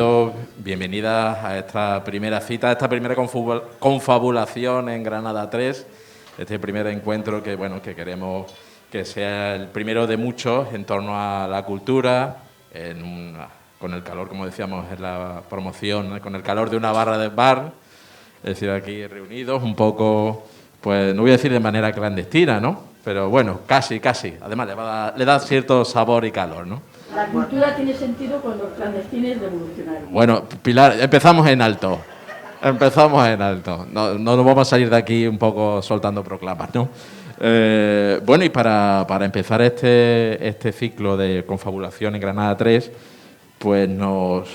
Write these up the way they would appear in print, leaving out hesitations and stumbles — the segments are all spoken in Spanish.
bienvenidos, bienvenidas a esta primera cita, a esta primera confabulación en Granada 3, este primer encuentro que, bueno, que queremos que sea el primero de muchos en torno a la cultura, con el calor, como decíamos en la promoción, con el calor de una barra de bar, es decir, aquí reunidos un poco, pues no voy a decir de manera clandestina, ¿no? Pero bueno, casi. Además le da cierto sabor y calor, ¿no? La cultura tiene sentido cuando el clandestino es revolucionario. Bueno, Pilar, empezamos en alto. No nos vamos a salir de aquí un poco soltando proclamas, ¿no? Bueno, y para empezar este ciclo de confabulación en Granada 3, pues nos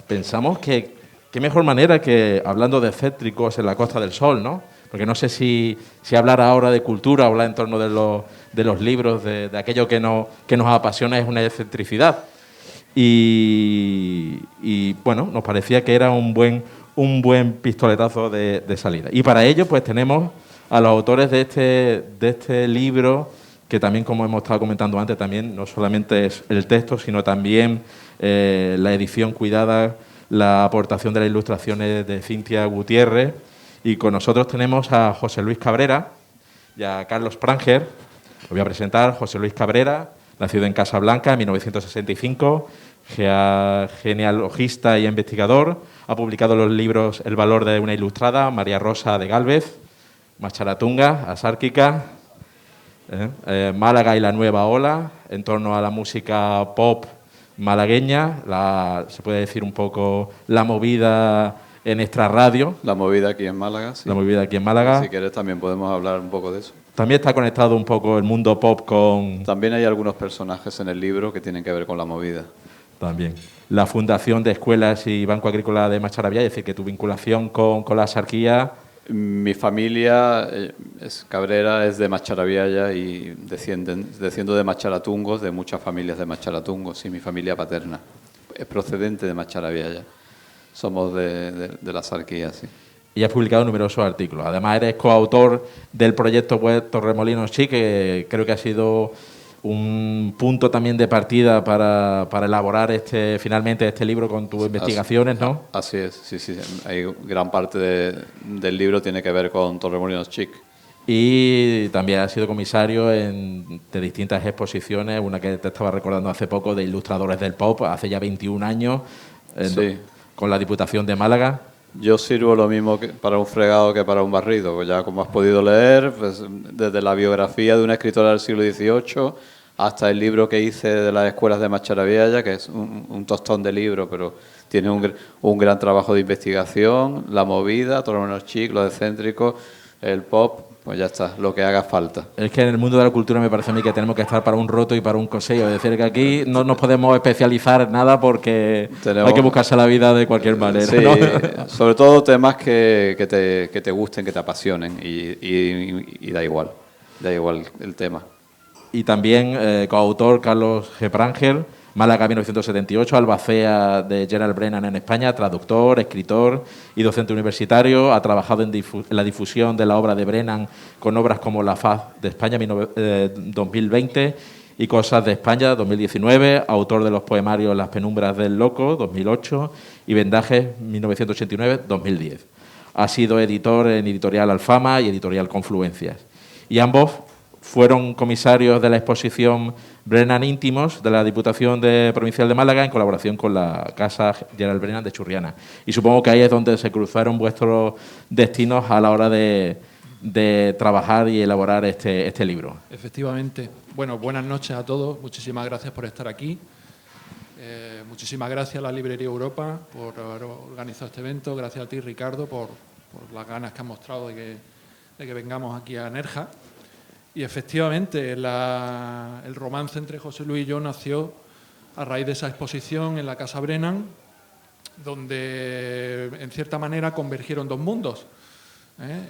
pensamos que qué mejor manera que hablando de céntricos en la Costa del Sol, ¿no? Porque no sé si hablar ahora de cultura, hablar en torno de los libros, de aquello que nos apasiona es una excentricidad. Y bueno, nos parecía que era un buen pistoletazo de salida. Y para ello, pues tenemos a los autores de este libro, que también, como hemos estado comentando antes, también no solamente es el texto, sino también la edición cuidada, la aportación de las ilustraciones de Cintia Gutiérrez. Y con nosotros tenemos a José Luis Cabrera y a Carlos Pranger. Lo voy a presentar. José Luis Cabrera, nacido en Casablanca en 1965, genealogista y investigador. Ha publicado los libros El valor de una ilustrada, María Rosa de Gálvez, Macharatunga, Asárquica, Málaga y la nueva ola, en torno a la música pop malagueña, se puede decir un poco la movida en Extra Radio. La movida aquí en Málaga, sí. La movida aquí en Málaga. Si quieres también podemos hablar un poco de eso. También está conectado un poco el mundo pop con... También hay algunos personajes en el libro que tienen que ver con la movida. También. La Fundación de Escuelas y Banco Agrícola de Macharabiaya, es decir, que tu vinculación con la Asarquía... Mi familia Cabrera es de Macharabiaya y desciendo de macharatungos, de muchas familias de macharatungos, y mi familia paterna es procedente de Macharabiaya. Somos de la Asarquía, sí. Y has publicado numerosos artículos. Además, eres coautor del proyecto web Torremolinos Chic, que creo que ha sido un punto también de partida para elaborar finalmente este libro con tus investigaciones, ¿no? Así es, sí. Hay gran parte del libro tiene que ver con Torremolinos Chic. Y también has sido comisario de distintas exposiciones, una que te estaba recordando hace poco, de ilustradores del pop, hace ya 21 años, sí, con la Diputación de Málaga. Yo sirvo lo mismo para un fregado que para un barrido, pues ya como has podido leer, pues desde la biografía de una escritora del siglo XVIII hasta el libro que hice de las escuelas de Macharabiaya, que es un tostón de libro, pero tiene un gran trabajo de investigación, la movida, Torremolinos Chic, los excéntricos, el pop, pues ya está, lo que haga falta. Es que en el mundo de la cultura me parece a mí que tenemos que estar para un roto y para un coseo. Es decir, que aquí no nos podemos especializar en nada porque hay que buscarse la vida de cualquier manera. Sí, ¿no? Sobre todo temas que te gusten, que te apasionen y da igual el tema. Y también coautor Carlos G. Pranger, Málaga 1978, albacea de Gerald Brennan en España, traductor, escritor y docente universitario. Ha trabajado en la difusión de la obra de Brennan con obras como La Faz de España 2020 y Cosas de España 2019, autor de los poemarios Las penumbras del loco 2008 y Vendajes 1989-2010. Ha sido editor en Editorial Alfama y Editorial Confluencias. Y ambos fueron comisarios de la exposición Brennan Íntimos de la Diputación Provincial de Málaga en colaboración con la Casa Gerald Brennan de Churriana. Y supongo que ahí es donde se cruzaron vuestros destinos a la hora de trabajar y elaborar este libro. Efectivamente. Bueno, buenas noches a todos. Muchísimas gracias por estar aquí. Muchísimas gracias a la Librería Europa por haber organizado este evento. Gracias a ti, Ricardo, por las ganas que has mostrado de que vengamos aquí a Nerja. Y efectivamente, el romance entre José Luis y yo nació a raíz de esa exposición en la Casa Brennan, donde en cierta manera convergieron dos mundos.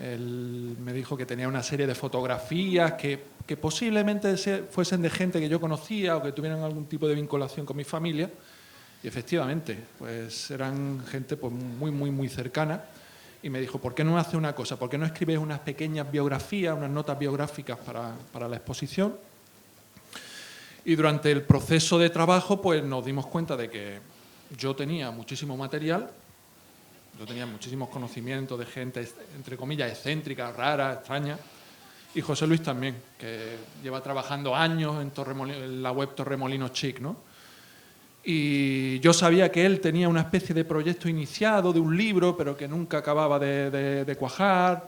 Él me dijo que tenía una serie de fotografías que posiblemente fuesen de gente que yo conocía o que tuvieran algún tipo de vinculación con mi familia. Y efectivamente, pues eran gente pues, muy cercana. Y me dijo, ¿por qué no hace una cosa? ¿Por qué no escribes unas pequeñas biografías, unas notas biográficas para la exposición? Y durante el proceso de trabajo, pues nos dimos cuenta de que yo tenía muchísimo material, yo tenía muchísimos conocimientos de gente, entre comillas, excéntrica, rara, extraña, y José Luis también, que lleva trabajando años en la web Torremolinos Chic, ¿no? Y yo sabía que él tenía una especie de proyecto iniciado de un libro, pero que nunca acababa de cuajar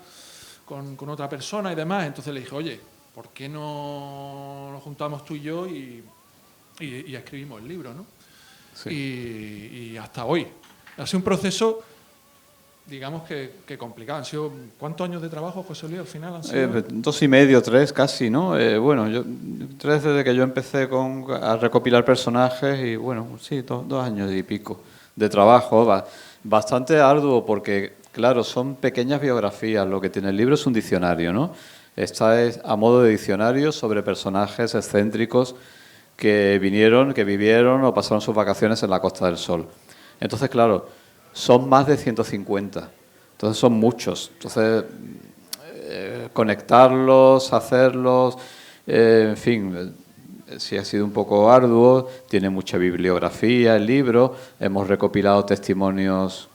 con otra persona y demás. Entonces le dije, oye, ¿por qué no nos juntamos tú y yo y escribimos el libro, ¿no? Sí. Y hasta hoy. Ha sido un proceso, digamos que complicado. Han sido, ¿cuántos años de trabajo, José Luis, al final han sido? 2 y medio, 3 casi, ¿no? Bueno, 3 desde que yo empecé a recopilar personajes y bueno, sí, 2 años y pico de trabajo. Bastante arduo porque, claro, son pequeñas biografías. Lo que tiene el libro es un diccionario, ¿no? Esta es a modo de diccionario sobre personajes excéntricos que vivieron o pasaron sus vacaciones en la Costa del Sol. Entonces, claro, son más de 150. Entonces son muchos. Entonces, conectarlos, hacerlos, en fin, sí ha sido un poco arduo. Tiene mucha bibliografía el libro. Hemos recopilado testimonios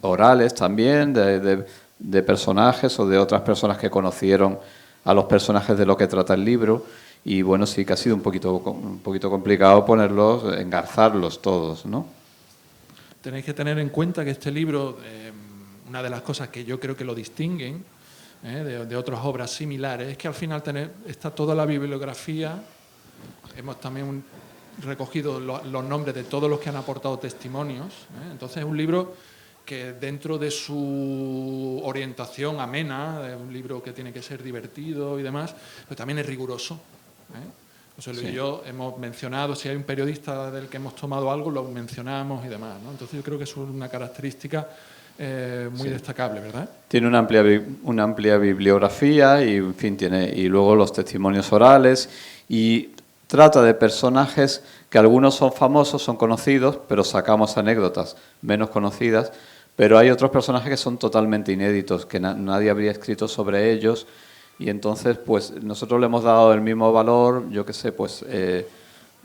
orales también de personajes o de otras personas que conocieron a los personajes de lo que trata el libro. Y bueno, sí que ha sido un poquito complicado engarzarlos todos, ¿no? Tenéis que tener en cuenta que este libro, una de las cosas que yo creo que lo distinguen de otras obras similares, es que al final está toda la bibliografía. Hemos también recogido los nombres de todos los que han aportado testimonios. Entonces es un libro que dentro de su orientación amena, es un libro que tiene que ser divertido y demás, pero también es riguroso. José Luis y yo hemos mencionado, si hay un periodista del que hemos tomado algo, lo mencionamos y demás, ¿no? Entonces yo creo que eso es una característica muy destacable, ¿verdad? Tiene una amplia bibliografía y, en fin, y luego los testimonios orales y trata de personajes que algunos son famosos, son conocidos, pero sacamos anécdotas menos conocidas, pero hay otros personajes que son totalmente inéditos, que nadie habría escrito sobre ellos. Y entonces, pues, nosotros le hemos dado el mismo valor, yo qué sé, pues,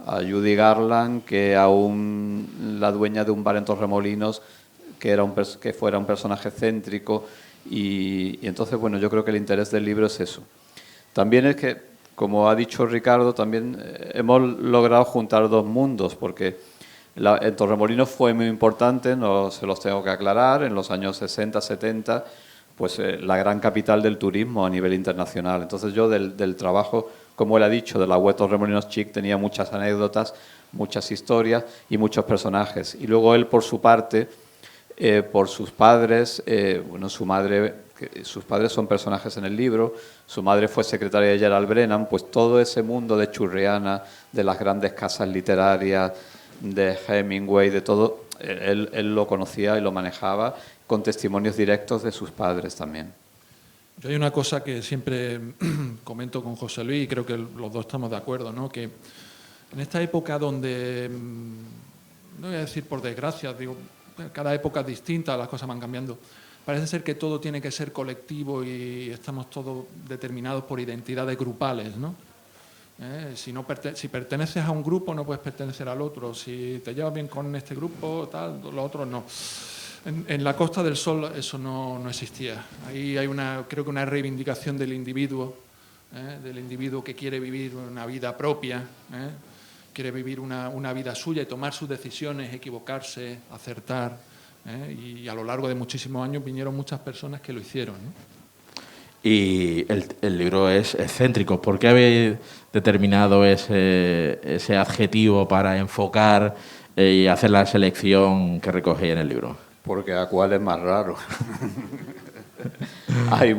a Judy Garland, que a la dueña de un bar en Torremolinos, que fuera un personaje excéntrico. Y entonces, bueno, yo creo que el interés del libro es eso. También es que, como ha dicho Ricardo, también hemos logrado juntar 2 mundos, porque en Torremolinos fue muy importante, no se los tengo que aclarar, en los años 60, 70... pues la gran capital del turismo a nivel internacional. Entonces yo del trabajo, como él ha dicho, de la web Torremolinos Chic tenía muchas anécdotas, muchas historias y muchos personajes. Y luego él, por su parte, por sus padres, bueno, sus padres son personajes en el libro, su madre fue secretaria de Gerald Brennan, pues todo ese mundo de Churriana, de las grandes casas literarias, de Hemingway, de todo, él lo conocía y lo manejaba, con testimonios directos de sus padres también. Yo hay una cosa que siempre comento con José Luis y creo que los dos estamos de acuerdo, ¿no? Que en esta época donde, no voy a decir por desgracia, digo, cada época es distinta, las cosas van cambiando, parece ser que todo tiene que ser colectivo y estamos todos determinados por identidades grupales, ¿no? Si perteneces a un grupo no puedes pertenecer al otro, si te llevas bien con este grupo, tal, los otros no. En la Costa del Sol eso no existía. Ahí hay creo que una reivindicación del individuo que quiere vivir una vida propia, quiere vivir una vida suya y tomar sus decisiones, equivocarse, acertar. Y a lo largo de muchísimos años vinieron muchas personas que lo hicieron, ¿no? Y el libro es excéntrico. ¿Por qué habéis determinado ese adjetivo para enfocar y hacer la selección que recogéis en el libro? Porque a cuál es más raro. Había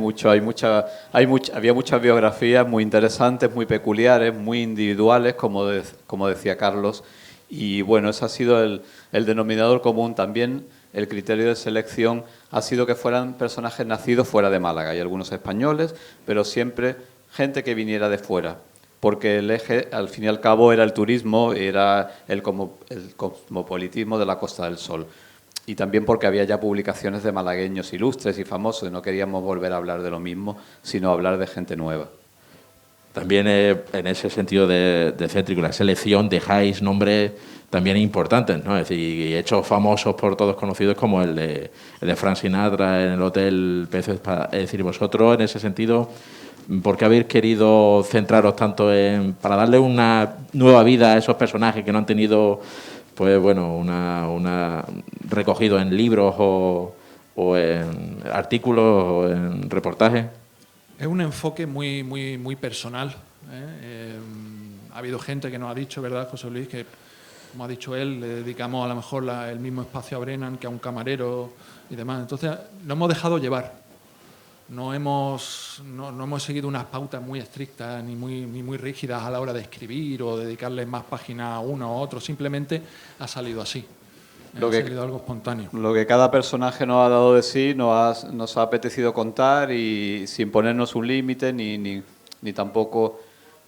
muchas biografías muy interesantes, muy peculiares, muy individuales, como decía Carlos. Y bueno, ese ha sido el denominador común. También el criterio de selección ha sido que fueran personajes nacidos fuera de Málaga. Hay algunos españoles, pero siempre gente que viniera de fuera. Porque el eje, al fin y al cabo, era el turismo, era el cosmopolitismo de la Costa del Sol. Y también porque había ya publicaciones de malagueños ilustres y famosos y no queríamos volver a hablar de lo mismo, sino hablar de gente nueva. También en ese sentido de céntrico, la selección dejáis nombres también importantes, ¿no? Es decir, y hechos famosos por todos conocidos como el de Frank Sinatra en el Hotel Peces. Es decir, vosotros en ese sentido, ¿por qué habéis querido centraros tanto para darle una nueva vida a esos personajes que no han tenido, pues bueno, una recogido en libros o en artículos o en reportajes? Es un enfoque muy personal, ¿eh? Ha habido gente que nos ha dicho, ¿verdad, José Luis?, que, como ha dicho él, le dedicamos a lo mejor el mismo espacio a Brennan que a un camarero y demás. Entonces, nos hemos dejado llevar. No hemos seguido unas pautas muy estrictas ni muy rígidas a la hora de escribir o dedicarle más páginas a uno o otro. Simplemente ha salido así. Ha salido algo espontáneo. Lo que cada personaje nos ha dado de sí nos ha apetecido contar, y sin ponernos un límite ni tampoco.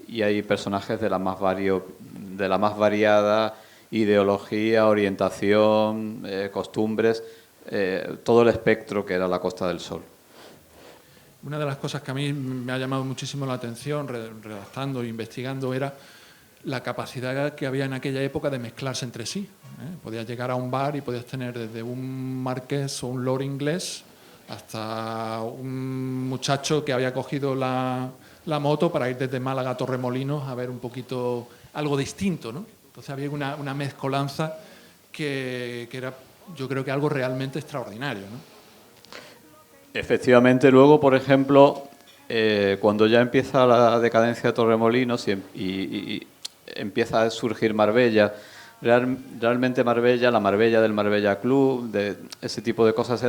Y hay personajes de la más variada ideología, orientación, costumbres, todo el espectro que era la Costa del Sol. Una de las cosas que a mí me ha llamado muchísimo la atención redactando e investigando era la capacidad que había en aquella época de mezclarse entre sí, ¿eh? Podías llegar a un bar y podías tener desde un marqués o un lord inglés hasta un muchacho que había cogido la moto para ir desde Málaga a Torremolinos a ver un poquito algo distinto, ¿no? Entonces había una mezcolanza que era, yo creo que algo realmente extraordinario, ¿no? Efectivamente, luego, por ejemplo, cuando ya empieza la decadencia de Torremolinos y empieza a surgir Marbella, realmente Marbella, la Marbella del Marbella Club, de ese tipo de cosas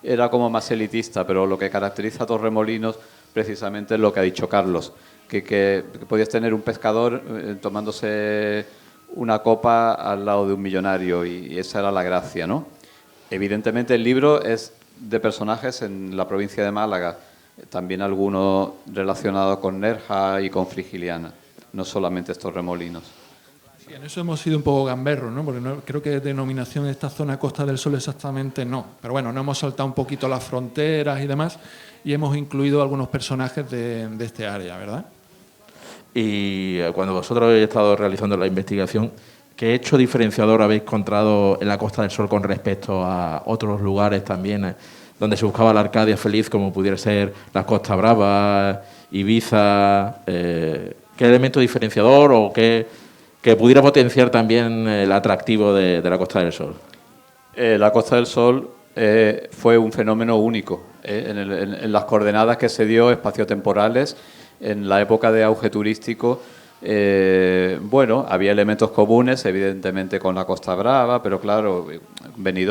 era como más elitista, pero lo que caracteriza a Torremolinos precisamente es lo que ha dicho Carlos, que podías tener un pescador tomándose una copa al lado de un millonario, y esa era la gracia, ¿no? Evidentemente el libro es de personajes en la provincia de Málaga, también algunos relacionados con Nerja y con Frigiliana, no solamente estos Torremolinos. Sí, en eso hemos sido un poco gamberros, ¿no? Porque creo que denominación de esta zona Costa del Sol exactamente no. Pero bueno, no hemos saltado un poquito las fronteras y demás, y hemos incluido algunos personajes de este área, ¿verdad? Y cuando vosotros habéis estado realizando la investigación, ¿qué hecho diferenciador habéis encontrado en la Costa del Sol con respecto a otros lugares también donde se buscaba la Arcadia feliz, como pudiera ser la Costa Brava, Ibiza? ¿Qué elemento diferenciador o que pudiera potenciar también el atractivo de la Costa del Sol? La Costa del Sol fue un fenómeno único en las coordenadas que se dio espaciotemporales en la época de auge turístico. Bueno, había elementos comunes, evidentemente, con la Costa Brava, pero claro,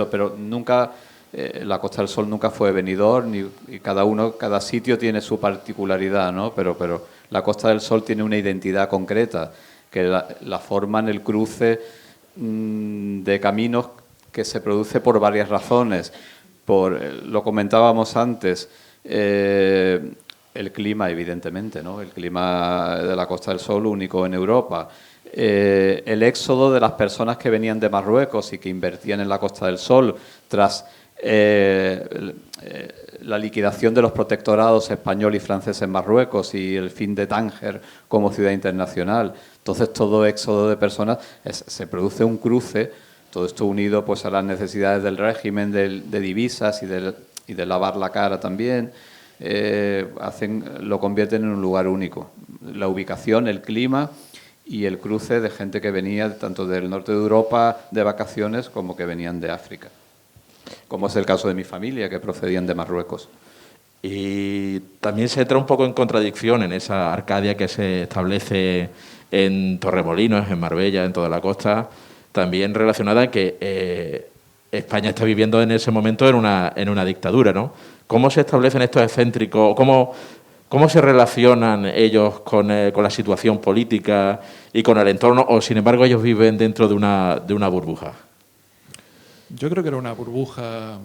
pero nunca, la Costa del Sol nunca fue venidor, y cada sitio tiene su particularidad, ¿no? Pero la Costa del Sol tiene una identidad concreta, que la forman el cruce de caminos que se produce por varias razones. Lo comentábamos antes, el clima, evidentemente, ¿no? El clima de la Costa del Sol, único en Europa. El éxodo de las personas que venían de Marruecos y que invertían en la Costa del Sol tras la liquidación de los protectorados español y francés en Marruecos y el fin de Tánger como ciudad internacional. Entonces, todo éxodo de personas se produce un cruce, todo esto unido pues a las necesidades del régimen de divisas y de lavar la cara también. Lo convierten en un lugar único. La ubicación, el clima y el cruce de gente que venía tanto del norte de Europa de vacaciones como que venían de África, como es el caso de mi familia, que procedían de Marruecos. Y también se entra un poco en contradicción en esa Arcadia que se establece en Torremolinos, en Marbella, en toda la costa, también relacionada en que España está viviendo en ese momento en una dictadura, ¿no? ¿Cómo se establecen estos excéntricos? ¿Cómo se relacionan ellos con la situación política y con el entorno? ¿O, sin embargo, ellos viven dentro de una burbuja? Yo creo que era una burbuja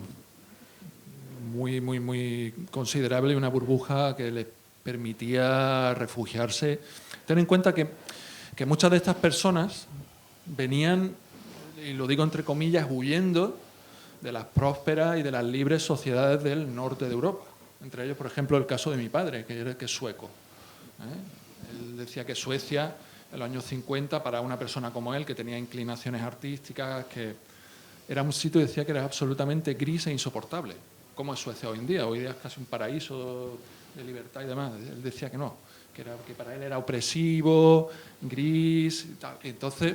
muy considerable, y una burbuja que les permitía refugiarse. Ten en cuenta que muchas de estas personas venían, y lo digo entre comillas, huyendo de las prósperas y de las libres sociedades del norte de Europa. Entre ellos, por ejemplo, el caso de mi padre, que es sueco. Él decía que Suecia, en los años 50, para una persona como él, que tenía inclinaciones artísticas, que era un sitio, decía que era absolutamente gris e insoportable. ¿Cómo es Suecia hoy en día? Hoy día es casi un paraíso de libertad y demás. Él decía que no, que para él era opresivo, gris y tal. Entonces...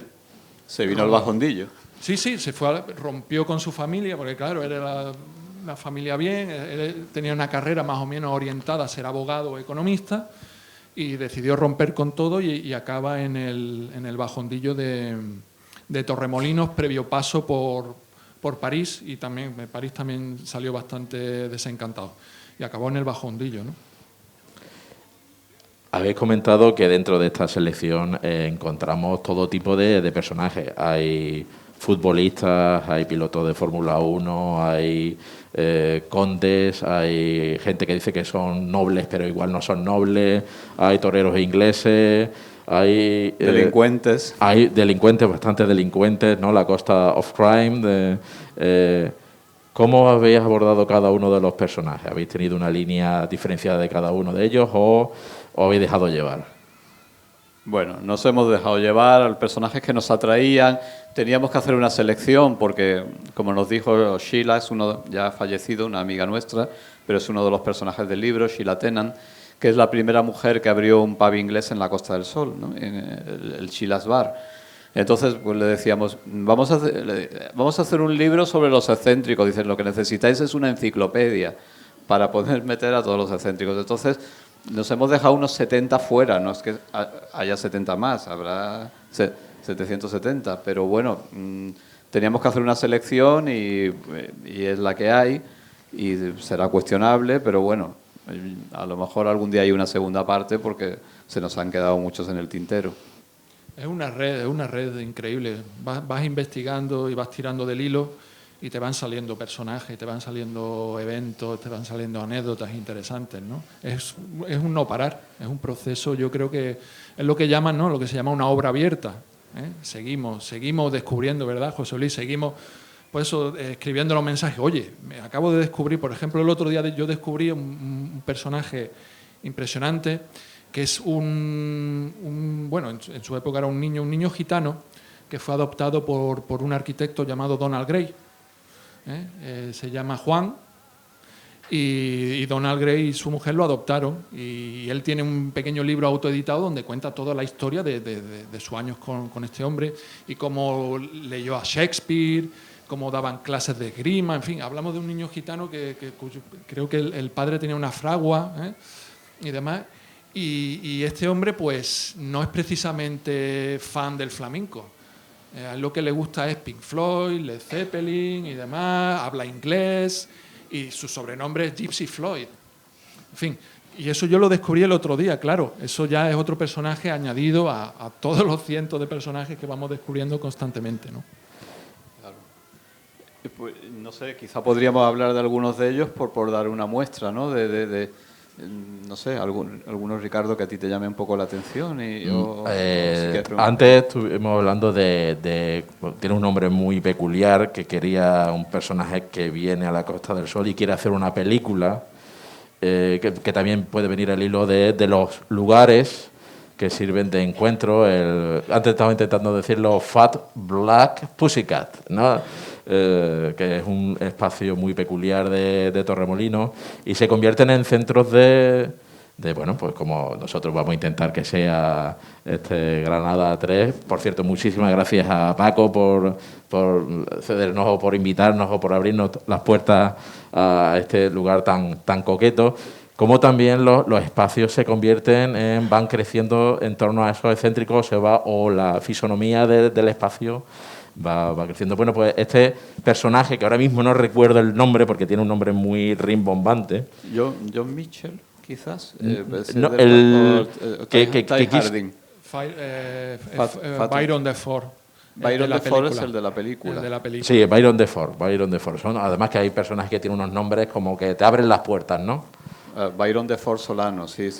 Se vino al Bajondillo. Sí, se fue, rompió con su familia, porque claro, era una familia bien, él tenía una carrera más o menos orientada a ser abogado o economista, y decidió romper con todo y acaba en el Bajondillo de Torremolinos, previo paso por París, y también París también salió bastante desencantado, y acabó en el Bajondillo, ¿no? Habéis comentado que dentro de esta selección encontramos todo tipo de personajes. Hay futbolistas, hay pilotos de Fórmula 1, hay condes, hay gente que dice que son nobles pero igual no son nobles, hay toreros ingleses, hay... delincuentes. Hay delincuentes, bastantes delincuentes, ¿no? La Costa of Crime. ¿Cómo habéis abordado cada uno de los personajes? ¿Habéis tenido una línea diferenciada de cada uno de ellos o habéis dejado llevar? Bueno, nos hemos dejado llevar a los personajes que nos atraían. Teníamos que hacer una selección porque, como nos dijo Sheila, es uno ya fallecido, una amiga nuestra, pero es uno de los personajes del libro, Sheila Tennant, que es la primera mujer que abrió un pub inglés en la Costa del Sol, ¿no? En el Sheila's Bar. Entonces, pues le decíamos, vamos a hacer un libro sobre los excéntricos. Dicen, lo que necesitáis es una enciclopedia para poder meter a todos los excéntricos. Entonces, nos hemos dejado unos 70 fuera, no es que haya 70 más, habrá 770, pero bueno, teníamos que hacer una selección y es la que hay, y será cuestionable, pero bueno, a lo mejor algún día hay una segunda parte porque se nos han quedado muchos en el tintero. Es una red increíble. Vas investigando y vas tirando del hilo y te van saliendo personajes, te van saliendo eventos, te van saliendo anécdotas interesantes, ¿no? Es un no parar, es un proceso, yo creo que es lo que llaman, ¿no? Lo que se llama una obra abierta, ¿eh? Seguimos descubriendo, ¿verdad, José Luis? Seguimos, pues eso, escribiendo los mensajes. Oye, me acabo de descubrir, por ejemplo, el otro día yo descubrí un personaje impresionante, que es bueno, en su época era un niño gitano que fue adoptado por un arquitecto llamado Donald Gray. Se llama Juan, y Donald Gray y su mujer lo adoptaron, y él tiene un pequeño libro autoeditado donde cuenta toda la historia de sus años con este hombre, y cómo leyó a Shakespeare, cómo daban clases de esgrima, en fin, hablamos de un niño gitano creo que el padre tenía una fragua, y demás. Y este hombre pues no es precisamente fan del flamenco. Lo que le gusta es Pink Floyd, Led Zeppelin y demás, habla inglés, y su sobrenombre es Gypsy Floyd. En fin, y eso yo lo descubrí el otro día, claro, eso ya es otro personaje añadido a todos los cientos de personajes que vamos descubriendo constantemente, ¿no? Claro. Pues, no sé, quizá podríamos hablar de algunos de ellos por dar una muestra, ¿no? No sé, algunos, Ricardo, que a ti te llame un poco la atención. Antes estuvimos hablando tiene un nombre muy peculiar, que quería un personaje que viene a la Costa del Sol y quiere hacer una película, que también puede venir al hilo de los lugares que sirven de encuentro. Antes estaba intentando decirlo, Fat Black Pussycat, ¿no? Que es un espacio muy peculiar de Torremolinos, y se convierten en centros bueno, pues como nosotros vamos a intentar que sea Granada 3. Por cierto, muchísimas gracias a Paco por cedernos o por invitarnos o por abrirnos las puertas a este lugar tan coqueto. Como también los espacios se convierten van creciendo en torno a esos excéntricos, o la fisonomía del espacio va creciendo. Bueno, pues este personaje, que ahora mismo no recuerdo el nombre porque tiene un nombre muy rimbombante. John Mitchell, quizás. Byron Deford. Byron Deford es el de la película. Sí, Byron Deford. Además que hay personajes que tienen unos nombres como que te abren las puertas, ¿no? Byron Deford Solano, sí. Es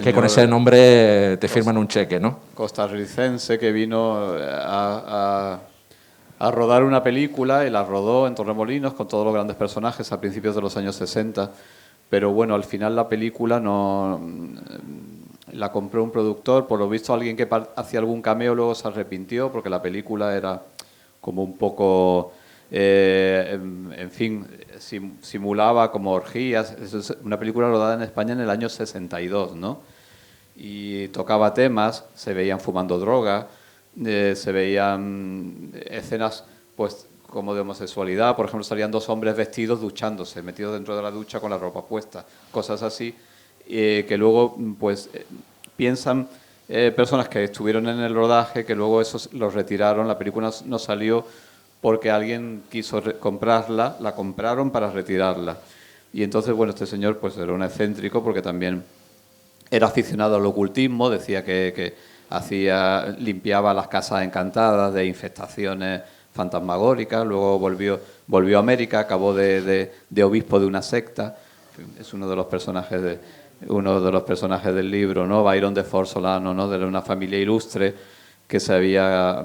que con ese nombre te firman un cheque, ¿no? Costarricense que vino a rodar una película, y la rodó en Torremolinos con todos los grandes personajes a principios de los años 60. Pero bueno, al final la película no la compró un productor, por lo visto alguien que hacía algún cameo luego se arrepintió porque la película era como un poco, en fin, simulaba como orgías. Es una película rodada en España en el año 62, ¿no? Y tocaba temas, se veían fumando droga, se veían escenas pues como de homosexualidad. Por ejemplo, salían dos hombres vestidos duchándose, metidos dentro de la ducha con la ropa puesta, cosas así, que luego pues piensan personas que estuvieron en el rodaje que luego esos los retiraron. La película no salió porque alguien quiso comprarla, la compraron para retirarla. Y entonces, bueno, este señor pues era un excéntrico porque también era aficionado al ocultismo, decía que limpiaba las casas encantadas de infestaciones fantasmagóricas, luego volvió a América, acabó de obispo de una secta. Es uno de los personajes del libro, ¿no? Byron de Forsolano, ¿no? De una familia ilustre que había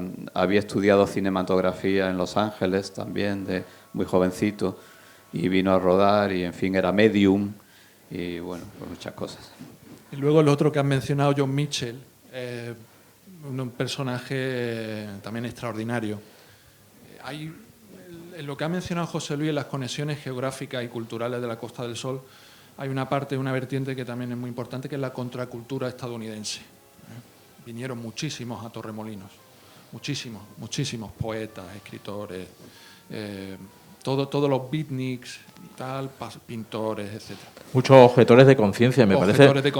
estudiado cinematografía en Los Ángeles también, de muy jovencito, y vino a rodar, y en fin, era medium, y bueno, pues muchas cosas. Y luego el otro que has mencionado, John Mitchell, un personaje también extraordinario. En lo que ha mencionado José Luis, en las conexiones geográficas y culturales de la Costa del Sol, hay una vertiente que también es muy importante, que es la contracultura estadounidense. Vinieron muchísimos a Torremolinos, muchísimos poetas, escritores, todos los beatniks, pintores, etcétera. Muchos objetores de conciencia, me parece,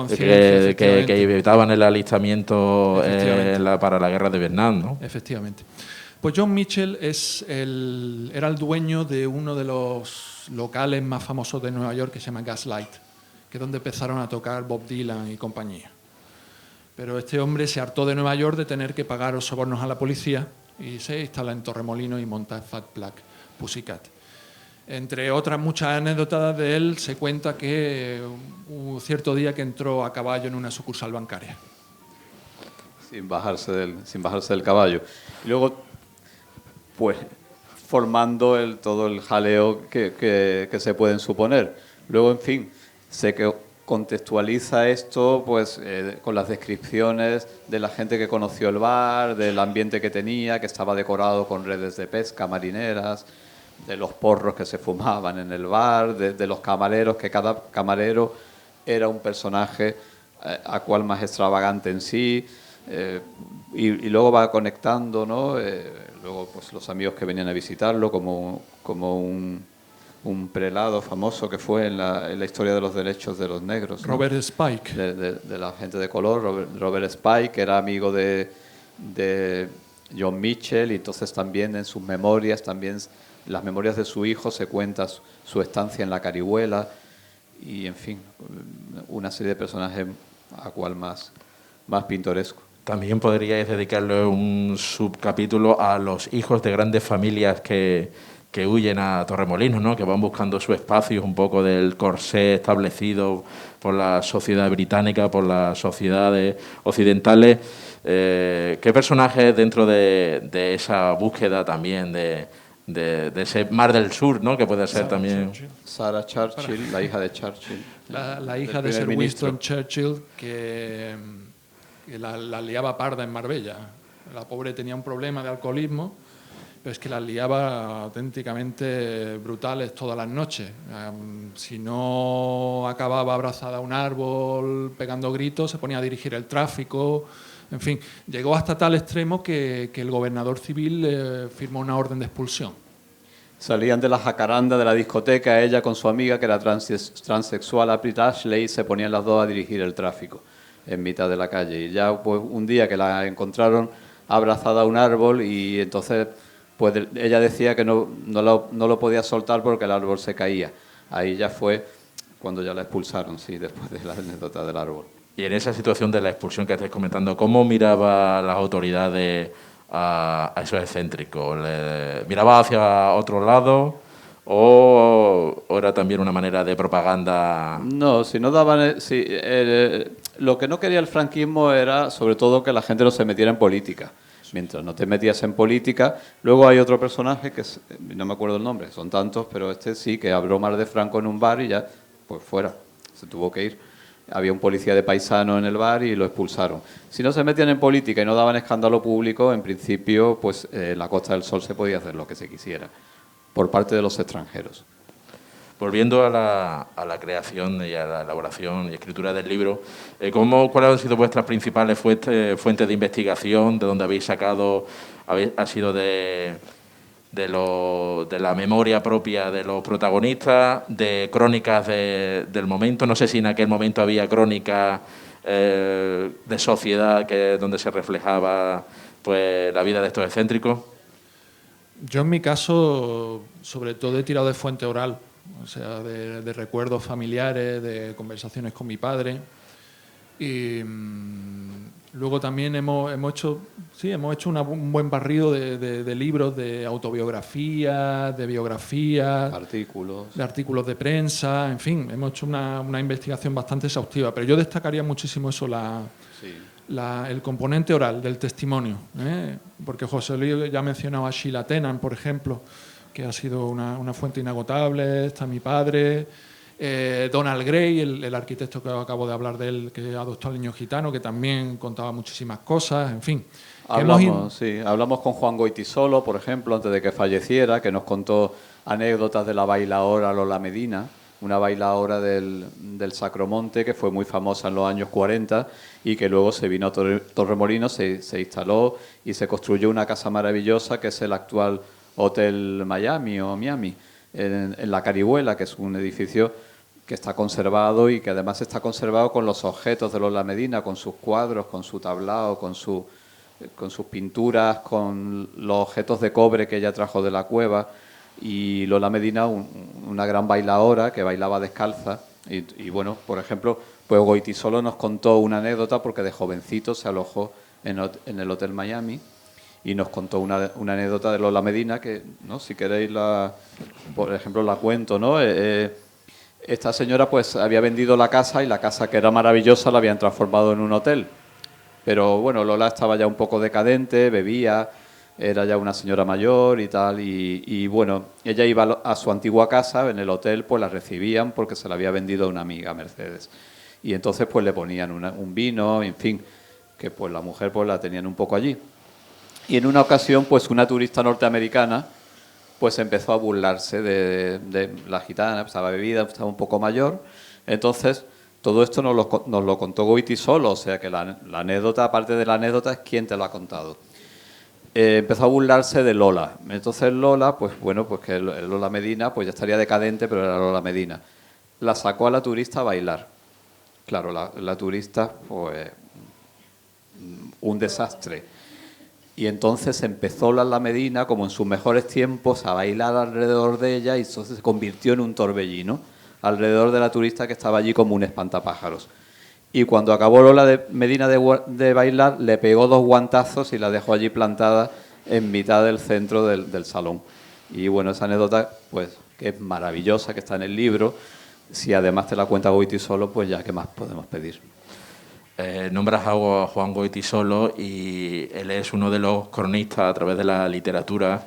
que evitaban el alistamiento para la guerra de Vietnam, ¿no? Efectivamente. Pues John Mitchell era el dueño de uno de los locales más famosos de Nueva York, que se llama Gaslight, que es donde empezaron a tocar Bob Dylan y compañía. Pero este hombre se hartó de Nueva York de tener que pagar los sobornos a la policía y se instala en Torremolinos y monta Fat Black Pussycat. Entre otras muchas anécdotas de él, se cuenta que un cierto día que entró a caballo en una sucursal bancaria. Sin bajarse del caballo. Y luego, pues, formando todo el jaleo que se pueden suponer. Luego, en fin, sé que contextualiza esto pues con las descripciones de la gente que conoció el bar, del ambiente que tenía, que estaba decorado con redes de pesca marineras, de los porros que se fumaban en el bar, de los camareros, que cada camarero era un personaje a cual más extravagante en sí, y luego va conectando, ¿no? Luego pues los amigos que venían a visitarlo, como un prelado famoso que fue en la historia de los derechos de los negros, ¿no? Robert Spike. De la gente de color, Robert Spike, que era amigo de John Mitchell, y entonces también en sus memorias, las memorias de su hijo, se cuenta su estancia en la Carihuela, y en fin, una serie de personajes a cual más pintoresco. También podríais dedicarle un subcapítulo a los hijos de grandes familias que huyen a Torremolinos, ¿no? Que van buscando su espacio un poco del corsé establecido por la sociedad británica, por las sociedades occidentales. ¿Qué personajes dentro de esa búsqueda también de ese mar del sur, ¿no? Que puede ser también Sarah Churchill, la hija de Churchill. La hija de Sir Winston Churchill, que la liaba parda en Marbella. La pobre tenía un problema de alcoholismo, pero es que las liaba auténticamente brutales todas las noches. Si no acababa abrazada a un árbol pegando gritos, se ponía a dirigir el tráfico. En fin, llegó hasta tal extremo que el gobernador civil firmó una orden de expulsión. Salían de la jacaranda de la discoteca, ella con su amiga, que era transexual, April Ashley, y se ponían las dos a dirigir el tráfico en mitad de la calle. Y ya pues, un día que la encontraron abrazada a un árbol, y entonces pues ella decía que no lo podía soltar porque el árbol se caía. Ahí ya fue cuando ya la expulsaron, sí, después de la anécdota del árbol. Y en esa situación de la expulsión que estáis comentando, ¿cómo miraba las autoridades a esos excéntricos? ¿Miraba hacia otro lado o era también una manera de propaganda? No, si no daban... lo que no quería el franquismo era, sobre todo, que la gente no se metiera en política. Mientras no te metías en política. Luego hay otro personaje que no me acuerdo el nombre, son tantos, pero este sí, que habló mal de Franco en un bar y ya, pues fuera, se tuvo que ir. había un policía de paisano en el bar y lo expulsaron. Si no se metían en política y no daban escándalo público, en principio, pues en la Costa del Sol se podía hacer lo que se quisiera, por parte de los extranjeros. Volviendo a la creación y a la elaboración y escritura del libro, ¿cuáles han sido vuestras principales fuentes de investigación? ¿De dónde habéis sacado? ¿Ha sido de la memoria propia de los protagonistas, de crónicas del momento? No sé si en aquel momento había crónicas de sociedad donde se reflejaba pues la vida de estos excéntricos. Yo en mi caso, sobre todo he tirado de fuente oral, o sea, de recuerdos familiares, de conversaciones con mi padre. Y luego también hemos hecho un buen barrido de libros, de autobiografías, de biografías, de artículos de prensa, en fin, hemos hecho una investigación bastante exhaustiva. Pero yo destacaría muchísimo eso, el componente oral del testimonio, porque José Luis ya ha mencionado a Sheila Tennant, por ejemplo, que ha sido una fuente inagotable. Está mi padre, Donald Gray, el arquitecto que acabo de hablar de él, que adoptó al niño gitano, que también contaba muchísimas cosas, en fin. Hablamos con Juan Goytisolo, por ejemplo, antes de que falleciera, que nos contó anécdotas de la bailaora Lola Medina, una bailaora del Sacromonte que fue muy famosa en los años 40 y que luego se vino a Torremolinos, se instaló y se construyó una casa maravillosa que es el actual Hotel Miami o Miami, en la Carihuela, que es un edificio que está conservado y que además está conservado con los objetos de Lola Medina, con sus cuadros, con su tablao, con sus pinturas, con los objetos de cobre que ella trajo de la cueva. Y Lola Medina, una gran bailaora que bailaba descalza. Y bueno, por ejemplo, pues Goytisolo nos contó una anécdota porque de jovencito se alojó en el Hotel Miami y nos contó una anécdota de Lola Medina que, ¿no? Si queréis, por ejemplo, la cuento, ¿no? Esta señora pues había vendido la casa y la casa, que era maravillosa, la habían transformado en un hotel. Pero bueno, Lola estaba ya un poco decadente, bebía, era ya una señora mayor y tal, y bueno, ella iba a su antigua casa, en el hotel pues la recibían porque se la había vendido a una amiga, Mercedes. Y entonces pues le ponían un vino, en fin, que pues la mujer pues la tenían un poco allí. Y en una ocasión pues una turista norteamericana pues empezó a burlarse de la gitana, estaba bebida, estaba un poco mayor. Entonces todo esto nos lo contó Goytisolo, o sea que la anécdota, aparte de la anécdota, es quién te lo ha contado. Empezó a burlarse de Lola. Entonces Lola, pues bueno, pues que Lola Medina pues ya estaría decadente, pero era Lola Medina. La sacó a la turista a bailar. Claro, la turista, pues un desastre. Y entonces empezó Lola Medina, como en sus mejores tiempos, a bailar alrededor de ella y eso se convirtió en un torbellino alrededor de la turista que estaba allí como un espantapájaros. Y cuando acabó Lola Medina de bailar, le pegó 2 guantazos y la dejó allí plantada en mitad del centro del salón. Y bueno, esa anécdota, pues, que es maravillosa, que está en el libro. Si además te la cuenta Goytisolo, pues ya, ¿qué más podemos pedir? Nombras a Juan Goytisolo y él es uno de los cronistas a través de la literatura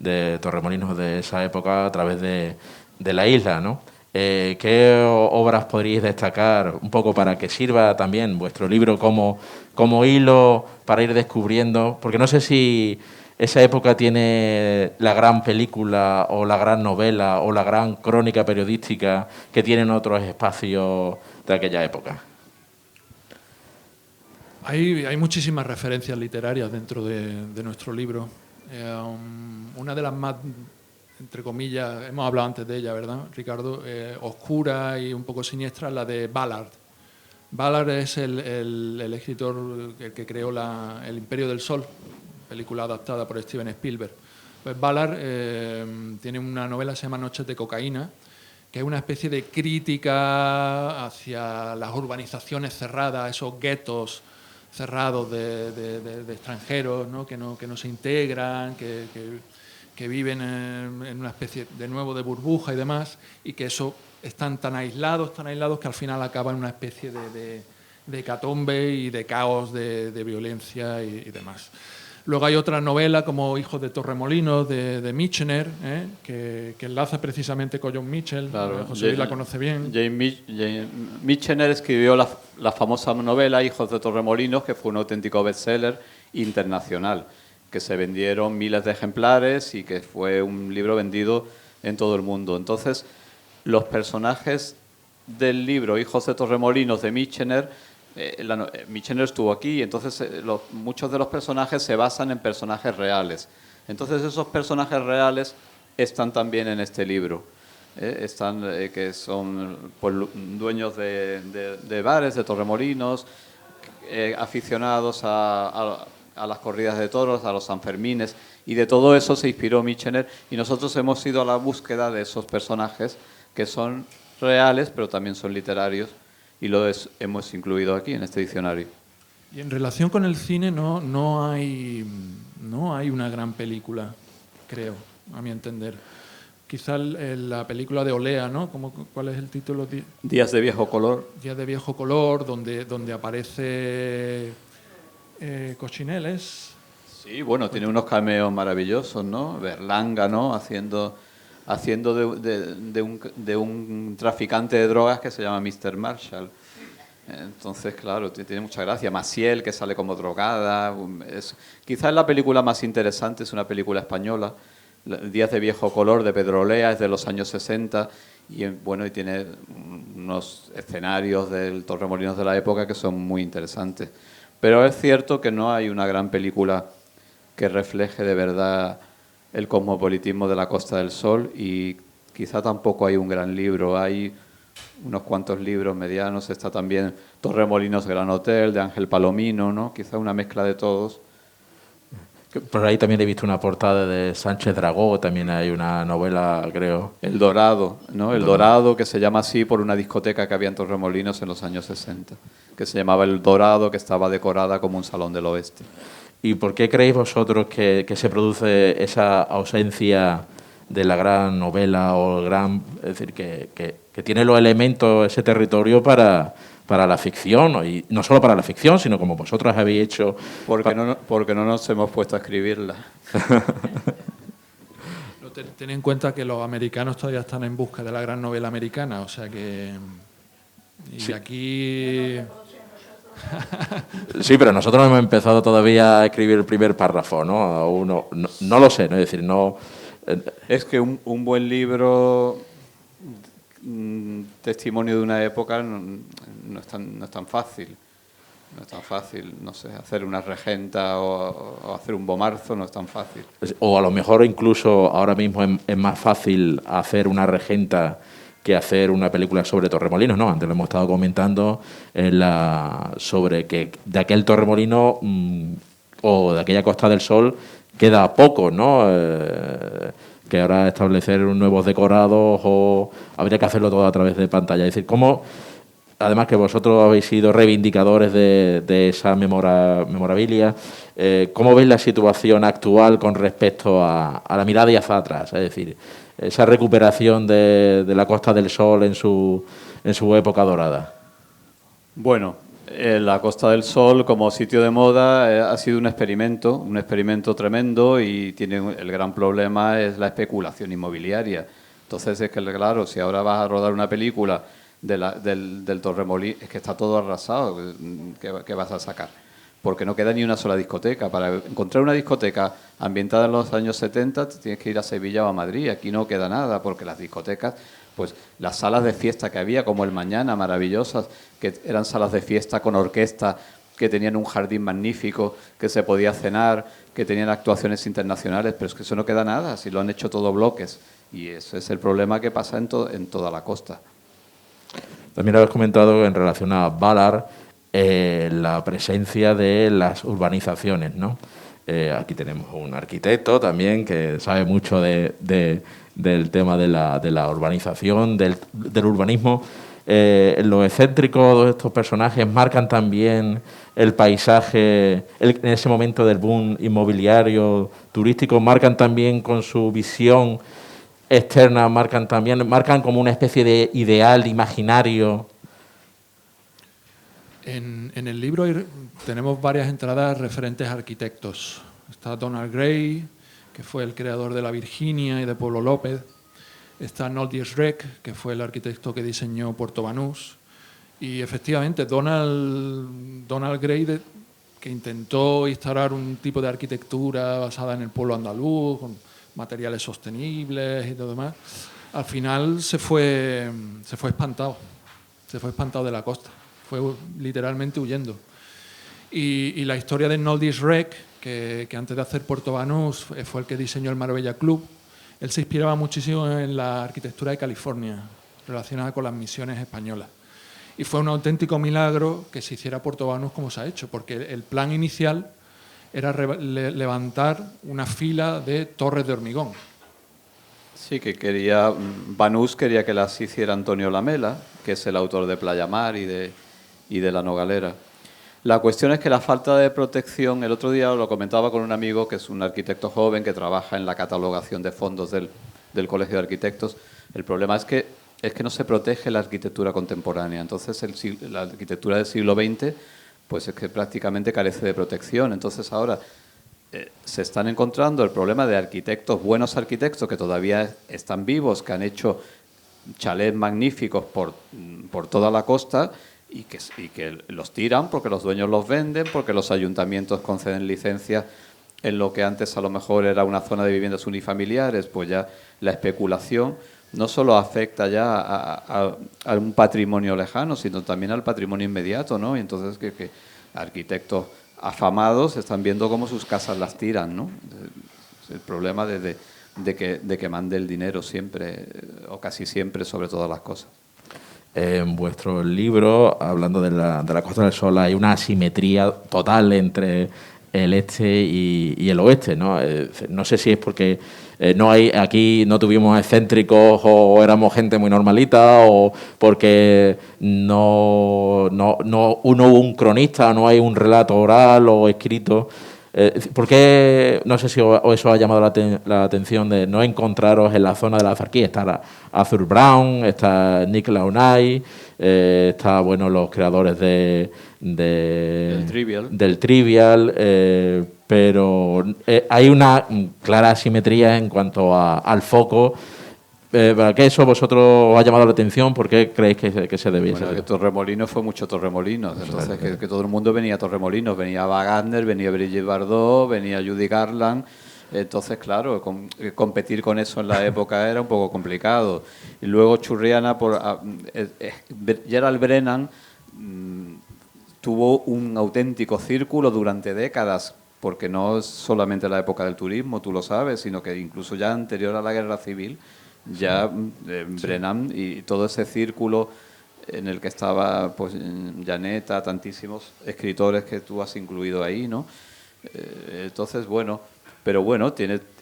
de Torremolinos de esa época, a través de la isla, ¿no? ¿Qué obras podríais destacar un poco para que sirva también vuestro libro como hilo para ir descubriendo? Porque no sé si esa época tiene la gran película o la gran novela o la gran crónica periodística que tienen otros espacios de aquella época. Hay muchísimas referencias literarias dentro de nuestro libro. Una de las más, entre comillas, hemos hablado antes de ella, ¿verdad, Ricardo? Oscura y un poco siniestra, la de Ballard. Ballard es el escritor que creó El Imperio del Sol, película adaptada por Steven Spielberg. Pues Ballard tiene una novela que se llama Noches de cocaína, que es una especie de crítica hacia las urbanizaciones cerradas, esos guetos cerrados de extranjeros, ¿no? Que no se integran, que viven en una especie de nuevo de burbuja y demás, y que eso están tan aislados que al final acaba en una especie de hecatombe y de caos, de violencia y demás. Luego hay otra novela como Hijos de Torremolinos de Michener, que enlaza precisamente con John Mitchell. Claro, José Luis la conoce bien. Jane Michener escribió la famosa novela Hijos de Torremolinos, que fue un auténtico bestseller internacional, que se vendieron miles de ejemplares y que fue un libro vendido en todo el mundo. Entonces, los personajes del libro Hijos de Torremolinos de Michener, Michener estuvo aquí, y entonces muchos de los personajes se basan en personajes reales. Entonces, esos personajes reales están también en este libro. Están que son pues, dueños de bares, de Torremolinos, aficionados a las corridas de toros, a los Sanfermines, y de todo eso se inspiró Michener, y nosotros hemos ido a la búsqueda de esos personajes que son reales, pero también son literarios, y hemos incluido aquí en este diccionario. Y en relación con el cine no hay una gran película, creo, a mi entender. Quizá la película de Olea, ¿no? ¿Cuál es el título? Días de viejo color. Días de viejo color, donde aparece Cochineles. Sí, bueno, tiene unos cameos maravillosos, ¿no? Berlanga, ¿no? Haciendo de un traficante de drogas que se llama Mr. Marshall. Entonces, claro, tiene mucha gracia. Maciel, que sale como drogada. Quizás la película más interesante es una película española, Días de viejo color, de Pedro Olea, es de los años 60, y bueno, y tiene unos escenarios del Torremolinos de la época que son muy interesantes. Pero es cierto que no hay una gran película que refleje de verdad el cosmopolitismo de la Costa del Sol, y quizá tampoco hay un gran libro. Hay unos cuantos libros medianos. Está también Torremolinos Gran Hotel, de Ángel Palomino, ¿no? Quizá una mezcla de todos. Por ahí también he visto una portada de Sánchez Dragó, también hay una novela, creo. El Dorado, ¿no? El Dorado, que se llama así por una discoteca que había en Torremolinos en los años 60, que se llamaba El Dorado, que estaba decorada como un salón del oeste. ¿Y por qué creéis vosotros que se produce esa ausencia de la gran novela o el gran... Es decir, que tiene los elementos, ese territorio para la ficción, y no solo para la ficción, sino como vosotros habéis hecho... Porque no nos hemos puesto a escribirla. Ten en cuenta que los americanos todavía están en busca de la gran novela americana, o sea que... Y sí. Aquí... Sí, pero nosotros no hemos empezado todavía a escribir el primer párrafo, ¿no? No lo sé, ¿no? Es decir, no... Es que un buen libro, testimonio de una época, no es tan fácil. No es tan fácil, no sé, hacer una regenta o hacer un bomarzo no es tan fácil. O a lo mejor incluso ahora mismo es más fácil hacer una regenta que hacer una película sobre Torremolinos, ¿no? Antes lo hemos estado comentando sobre que de aquel Torremolino o de aquella Costa del Sol queda poco, ¿no? Que ahora establecer nuevos decorados o habría que hacerlo todo a través de pantalla. Es decir, cómo, además que vosotros habéis sido reivindicadores de esa memorabilia, ¿cómo veis la situación actual con respecto a la mirada y hacia atrás? Es decir, esa recuperación de la Costa del Sol en su época dorada. Bueno, la Costa del Sol como sitio de moda ha sido un experimento tremendo, y tiene el gran problema es la especulación inmobiliaria. Entonces es que, claro, si ahora vas a rodar una película del Torremolinos, es que está todo arrasado, ¿qué vas a sacar? Porque no queda ni una sola discoteca. Para encontrar una discoteca ambientada en los años 70 tienes que ir a Sevilla o a Madrid. Aquí no queda nada, porque las discotecas, pues las salas de fiesta que había, como el Mañana, maravillosas, que eran salas de fiesta con orquesta, que tenían un jardín magnífico, que se podía cenar, que tenían actuaciones internacionales, pero es que eso no queda nada, si lo han hecho todo bloques. Y ese es el problema que pasa en toda la costa. También habéis comentado en relación a Valar, la presencia de las urbanizaciones, ¿no? Aquí tenemos un arquitecto también que sabe mucho del tema de la urbanización, del urbanismo. Los excéntricos de estos personajes marcan también el paisaje, en ese momento del boom inmobiliario, turístico, marcan también con su visión externa, marcan como una especie de ideal imaginario. En el libro tenemos varias entradas referentes a arquitectos. Está Donald Gray, que fue el creador de la Virginia y de Pueblo López. Está Noldies Reck, que fue el arquitecto que diseñó Puerto Banús. Y efectivamente, Donald Gray, que intentó instaurar un tipo de arquitectura basada en el pueblo andaluz, con materiales sostenibles y todo demás, al final se fue espantado. Se fue espantado de la costa. Fue literalmente huyendo. Y la historia de Noldies Reck, que antes de hacer Puerto Banús fue el que diseñó el Marbella Club, él se inspiraba muchísimo en la arquitectura de California, relacionada con las misiones españolas. Y fue un auténtico milagro que se hiciera Puerto Banús como se ha hecho, porque el plan inicial era levantar una fila de torres de hormigón. Sí, Banús quería que las hiciera Antonio Lamela, que es el autor de Playa Mar y de La Nogalera. La cuestión es que la falta de protección, el otro día lo comentaba con un amigo que es un arquitecto joven que trabaja en la catalogación de fondos del Colegio de Arquitectos. El problema es que no se protege la arquitectura contemporánea. Entonces la arquitectura del siglo XX pues es que prácticamente carece de protección. Entonces ahora se están encontrando el problema de arquitectos, buenos arquitectos que todavía están vivos, que han hecho chalés magníficos por toda la costa y que los tiran porque los dueños los venden, porque los ayuntamientos conceden licencias en lo que antes a lo mejor era una zona de viviendas unifamiliares. Pues ya la especulación no solo afecta ya a un patrimonio lejano, sino también al patrimonio inmediato, ¿no? Y entonces que arquitectos afamados están viendo cómo sus casas las tiran, ¿no? El problema de que mande el dinero siempre, o casi siempre, sobre todas las cosas. En vuestro libro, hablando de la Costa del Sol, hay una asimetría total entre el este y el oeste, ¿no? No sé si es porque aquí no tuvimos excéntricos o éramos gente muy normalita, o porque no hubo un cronista, no hay un relato oral o escrito. ¿Por qué, no sé si eso ha llamado la atención, de no encontraros en la zona de la Zarquía? Está Arthur Brown, está Nick Launay, está, los creadores del Trivial, pero hay una clara asimetría en cuanto al foco. ¿Para qué eso vosotros os ha llamado la atención? ¿Por qué creéis que se debiese? Bueno, que Torremolinos fue mucho Torremolinos. Entonces, que todo el mundo venía a Torremolinos. Venía Ava Gardner, venía Brigitte Bardot, venía Judy Garland. Entonces, claro, competir con eso en la época era un poco complicado. Y luego Churriana, Gerald Brennan tuvo un auténtico círculo durante décadas, porque no es solamente la época del turismo, tú lo sabes, sino que incluso ya anterior a la Guerra Civil, ya Brennan y todo ese círculo en el que estaba pues Janetta, tantísimos escritores que tú has incluido ahí, ¿no? Entonces,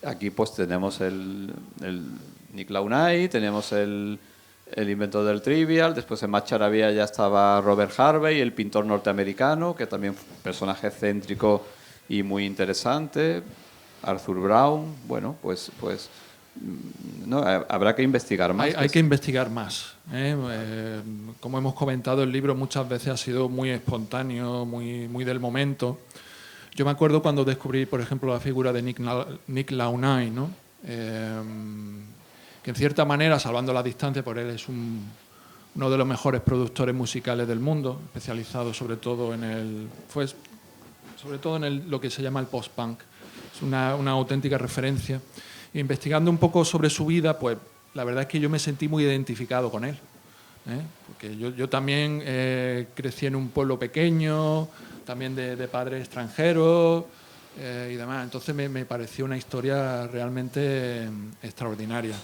aquí pues tenemos el Nick Launay, tenemos el inventor del Trivial, después en Macharavía ya estaba Robert Harvey, el pintor norteamericano, que también fue un personaje excéntrico y muy interesante, Arthur Brown, no, habrá que investigar más. Hay que investigar más. Como hemos comentado, el libro muchas veces ha sido muy espontáneo, muy del momento. Yo me acuerdo cuando descubrí, por ejemplo, la figura de Nick Launay, ¿no? Que en cierta manera, salvando la distancia, por él es uno de los mejores productores musicales del mundo, especializado sobre todo en lo que se llama el post-punk. Es una auténtica referencia. Investigando un poco sobre su vida, pues la verdad es que yo me sentí muy identificado con él, porque yo también crecí en un pueblo pequeño, también de padres extranjeros y demás. Entonces me pareció una historia realmente extraordinaria.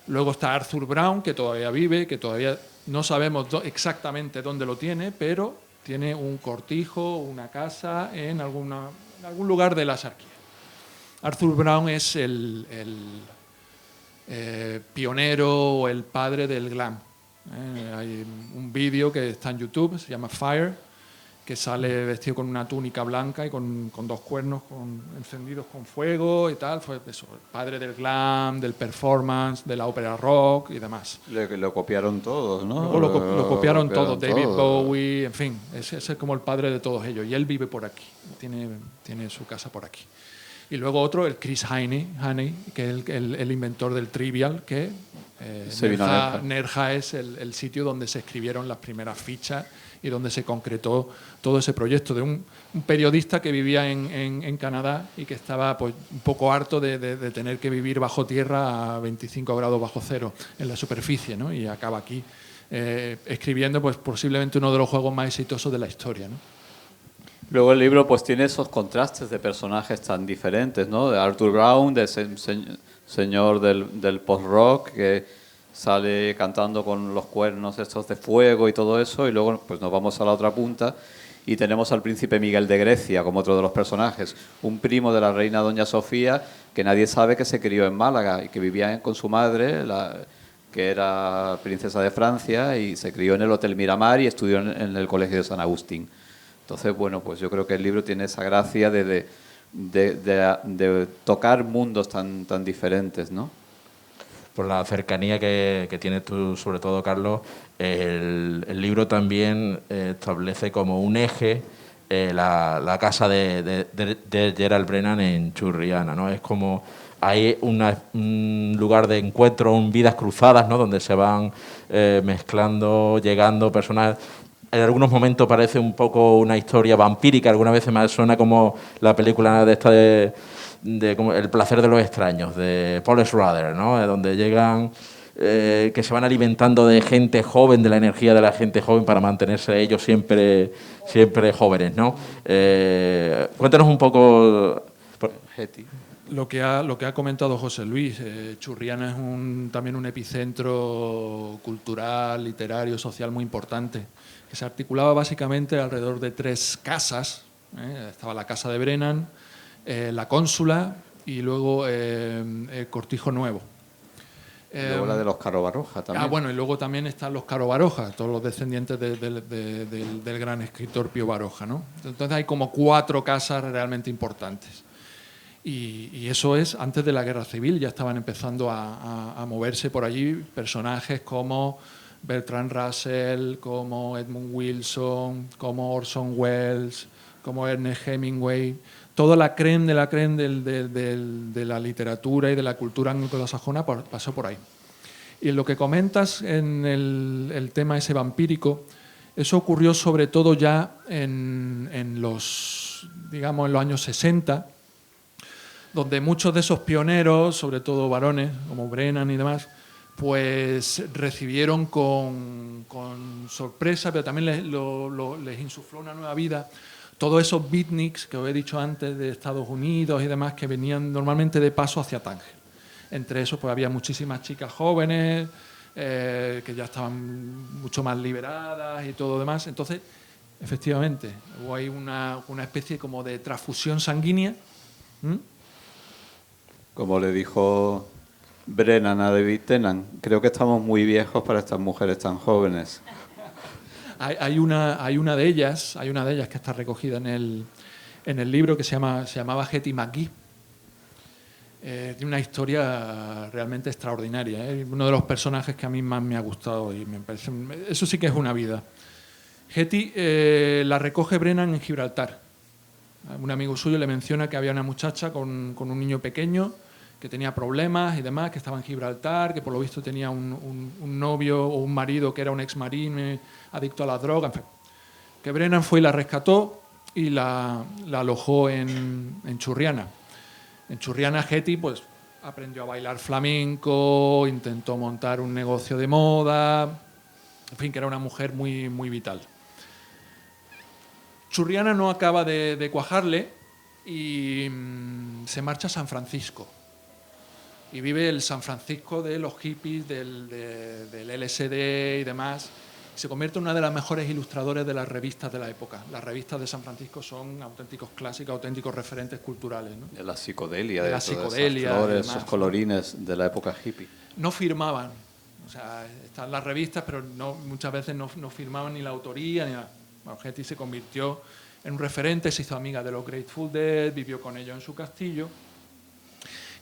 Luego está Arthur Brown, que todavía vive, que todavía no sabemos exactamente dónde lo tiene, pero tiene un cortijo, una casa en algún lugar de la Sarquía. Arthur Brown es el pionero o el padre del glam. Hay un vídeo que está en YouTube, se llama Fire, que sale vestido con una túnica blanca y con dos cuernos encendidos con fuego y tal. Fue eso, el padre del glam, del performance, de la ópera rock y demás. Lo copiaron todos, ¿no? Luego lo copiaron todos, David Bowie, en fin, ese es como el padre de todos ellos. Y él vive por aquí, tiene su casa por aquí. Y luego otro, el Chris Haney, que es el inventor del Trivial, que Se vino a Nerja. Nerja es el sitio donde se escribieron las primeras fichas y donde se concretó todo ese proyecto de un periodista que vivía en Canadá y que estaba pues, un poco harto de tener que vivir bajo tierra a 25 grados bajo cero en la superficie, ¿no? Y acaba aquí escribiendo pues, posiblemente uno de los juegos más exitosos de la historia, ¿no? Luego el libro pues tiene esos contrastes de personajes tan diferentes, ¿no? De Arthur Brown, de señor del post-rock que sale cantando con los cuernos estos de fuego y todo eso, y luego pues nos vamos a la otra punta y tenemos al príncipe Miguel de Grecia como otro de los personajes, un primo de la reina Doña Sofía que nadie sabe que se crió en Málaga y que vivía con su madre, que era princesa de Francia, y se crió en el Hotel Miramar y estudió en el Colegio de San Agustín. Entonces, bueno, pues yo creo que el libro tiene esa gracia de tocar mundos tan diferentes, ¿no? Por la cercanía que tienes tú, sobre todo, Carlos, el libro también establece como un eje la casa de Gerald Brennan en Churriana, ¿no? Es como hay un lugar de encuentro, vidas cruzadas, ¿no? Donde se van mezclando, llegando personas. En algunos momentos parece un poco una historia vampírica, algunas veces me suena como la película de esta de como El placer de los extraños, de Paul Schrader, ¿no? Donde llegan, que se van alimentando de gente joven, de la energía de la gente joven para mantenerse ellos siempre jóvenes, ¿no? Cuéntanos un poco... Hetty. Lo que ha comentado José Luis, Churriana es también un epicentro cultural, literario, social muy importante, que se articulaba básicamente alrededor de 3 casas. Estaba la casa de Brennan, la Cónsula y luego el Cortijo Nuevo. Luego la de los Caro Baroja también. Bueno, y luego también están los Caro Baroja, todos los descendientes del gran escritor Pío Baroja, ¿no? Entonces hay como 4 casas realmente importantes. Y eso es antes de la Guerra Civil, ya estaban empezando a moverse por allí personajes como Bertrand Russell, como Edmund Wilson, como Orson Welles, como Ernest Hemingway, toda la crème de la crème de la literatura y de la cultura anglosajona pasó por ahí. Y lo que comentas en el tema ese vampírico, eso ocurrió sobre todo ya en los años 60, donde muchos de esos pioneros, sobre todo varones como Brennan y demás, pues recibieron con sorpresa, pero también les insufló una nueva vida, todos esos beatniks que os he dicho antes de Estados Unidos y demás, que venían normalmente de paso hacia Tánger. Entre esos pues había muchísimas chicas jóvenes que ya estaban mucho más liberadas y todo demás. Entonces, efectivamente, hubo ahí una especie como de transfusión sanguínea. Como le dijo Brennan a David Tennant, creo que estamos muy viejos para estas mujeres tan jóvenes. Hay una de ellas que está recogida en el libro que se llamaba Hetty McGee. Tiene una historia realmente extraordinaria. Uno de los personajes que a mí más me ha gustado y me parece, eso sí que es una vida. Hetty la recoge Brennan en Gibraltar. Un amigo suyo le menciona que había una muchacha con un niño pequeño que tenía problemas y demás, que estaba en Gibraltar, que por lo visto tenía un novio o un marido que era un ex-marine adicto a las drogas, en fin. Que Brennan fue y la rescató y la alojó en Churriana. En Churriana, Hetty pues, aprendió a bailar flamenco, intentó montar un negocio de moda, en fin, que era una mujer muy, muy vital. Churriana no acaba de cuajarle y se marcha a San Francisco. Y vive el San Francisco de los hippies, del LSD y demás. Se convierte en una de las mejores ilustradores de las revistas de la época. Las revistas de San Francisco son auténticos clásicos, auténticos referentes culturales, ¿no? De la psicodelia, de todas esas psicodelia, flores, demás, esos colorines de la época hippie. No firmaban. O sea, están las revistas, pero muchas veces no firmaban ni la autoría ni nada. Hetty se convirtió en un referente, se hizo amiga de los Grateful Dead, vivió con ellos en su castillo.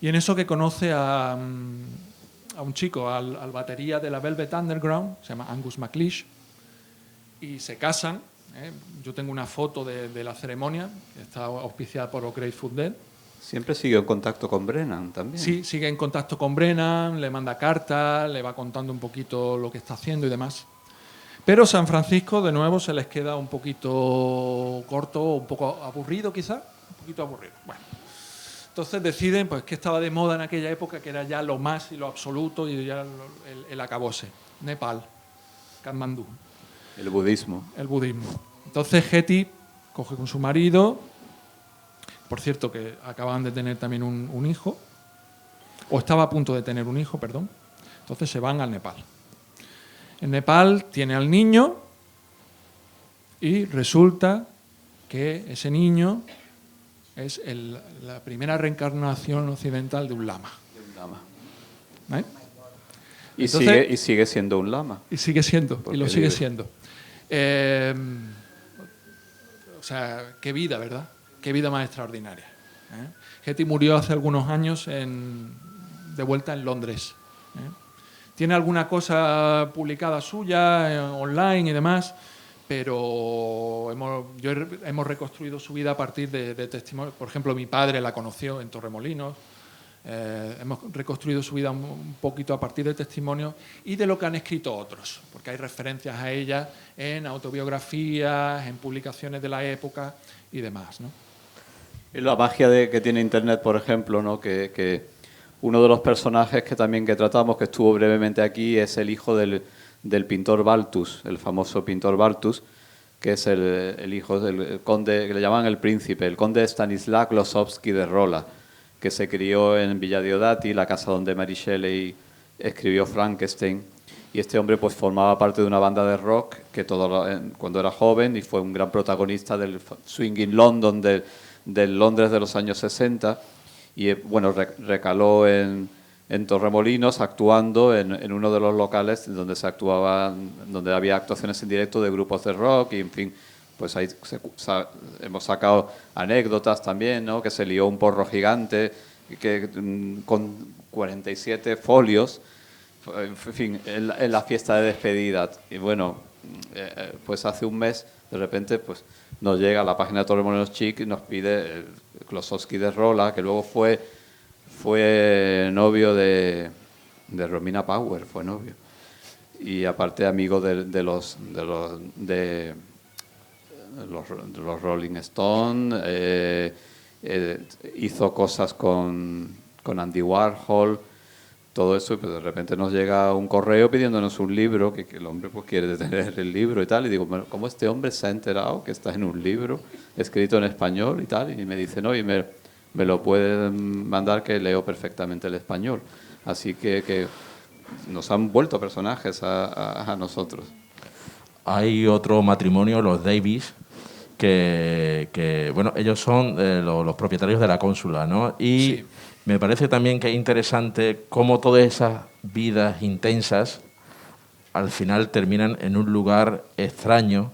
Y en eso que conoce a un chico, al batería de la Velvet Underground, se llama Angus MacLeish, y se casan. Yo tengo una foto de la ceremonia, que está auspiciada por los Grateful Dead. Siempre siguió en contacto con Brennan también. Sí, sigue en contacto con Brennan, le manda cartas, le va contando un poquito lo que está haciendo y demás. Pero San Francisco, de nuevo, se les queda un poquito corto, un poco aburrido quizá, un poquito aburrido. Bueno, entonces deciden pues que estaba de moda en aquella época, que era ya lo más y lo absoluto y ya el acabose. Nepal, Katmandú. El budismo. El budismo. Entonces Hetty coge con su marido, por cierto que acaban de tener también un hijo, o estaba a punto de tener un hijo, perdón. Entonces se van al Nepal. En Nepal tiene al niño y resulta que ese niño es la primera reencarnación occidental de un lama. ¿Eh? Y, Entonces, sigue siendo un lama. Y sigue siendo, y lo sigue vive. siendo. O sea, qué vida, ¿verdad? Qué vida más extraordinaria. Hetty murió hace algunos años de vuelta en Londres. Tiene alguna cosa publicada suya online y demás, pero hemos reconstruido su vida a partir de testimonios. Por ejemplo, mi padre la conoció en Torremolinos. Hemos reconstruido su vida un poquito a partir de testimonios y de lo que han escrito otros, porque hay referencias a ella en autobiografías, en publicaciones de la época y demás, ¿no? Y la magia que tiene Internet, por ejemplo, ¿no? Que uno de los personajes que tratamos, que estuvo brevemente aquí, es el hijo del pintor Balthus, el famoso pintor Balthus, que es el hijo del conde, que le llaman el príncipe, el conde Stanisław Losowski de Rola, que se crió en Villa Diodati, la casa donde Mary Shelley escribió Frankenstein. Y este hombre pues formaba parte de una banda de rock que cuando era joven, y fue un gran protagonista del swinging London, del Londres de los años 60. Y bueno, recaló en Torremolinos actuando en uno de los locales donde había actuaciones en directo de grupos de rock, y en fin, pues ahí hemos sacado anécdotas también, ¿no? Que se lió un porro gigante con 47 folios, en fin, en la fiesta de despedida. Y bueno, pues hace un mes, de repente, pues nos llega a la página de Torremolinos Chic y nos pide Klosowski de Rola, que luego fue novio de Romina Power, fue novio. Y aparte amigo de los Rolling Stones, hizo cosas con Andy Warhol, todo eso, y pues de repente nos llega un correo pidiéndonos un libro, que el hombre pues quiere tener el libro y tal, y digo, ¿cómo este hombre se ha enterado que está en un libro escrito en español y tal? Y me dice, no, y me lo pueden mandar, que leo perfectamente el español. Así que nos han vuelto personajes a nosotros. Hay otro matrimonio, los Davis, que bueno, ellos son los propietarios de la cónsula, ¿no? Y sí, me parece también que es interesante cómo todas esas vidas intensas al final terminan en un lugar extraño,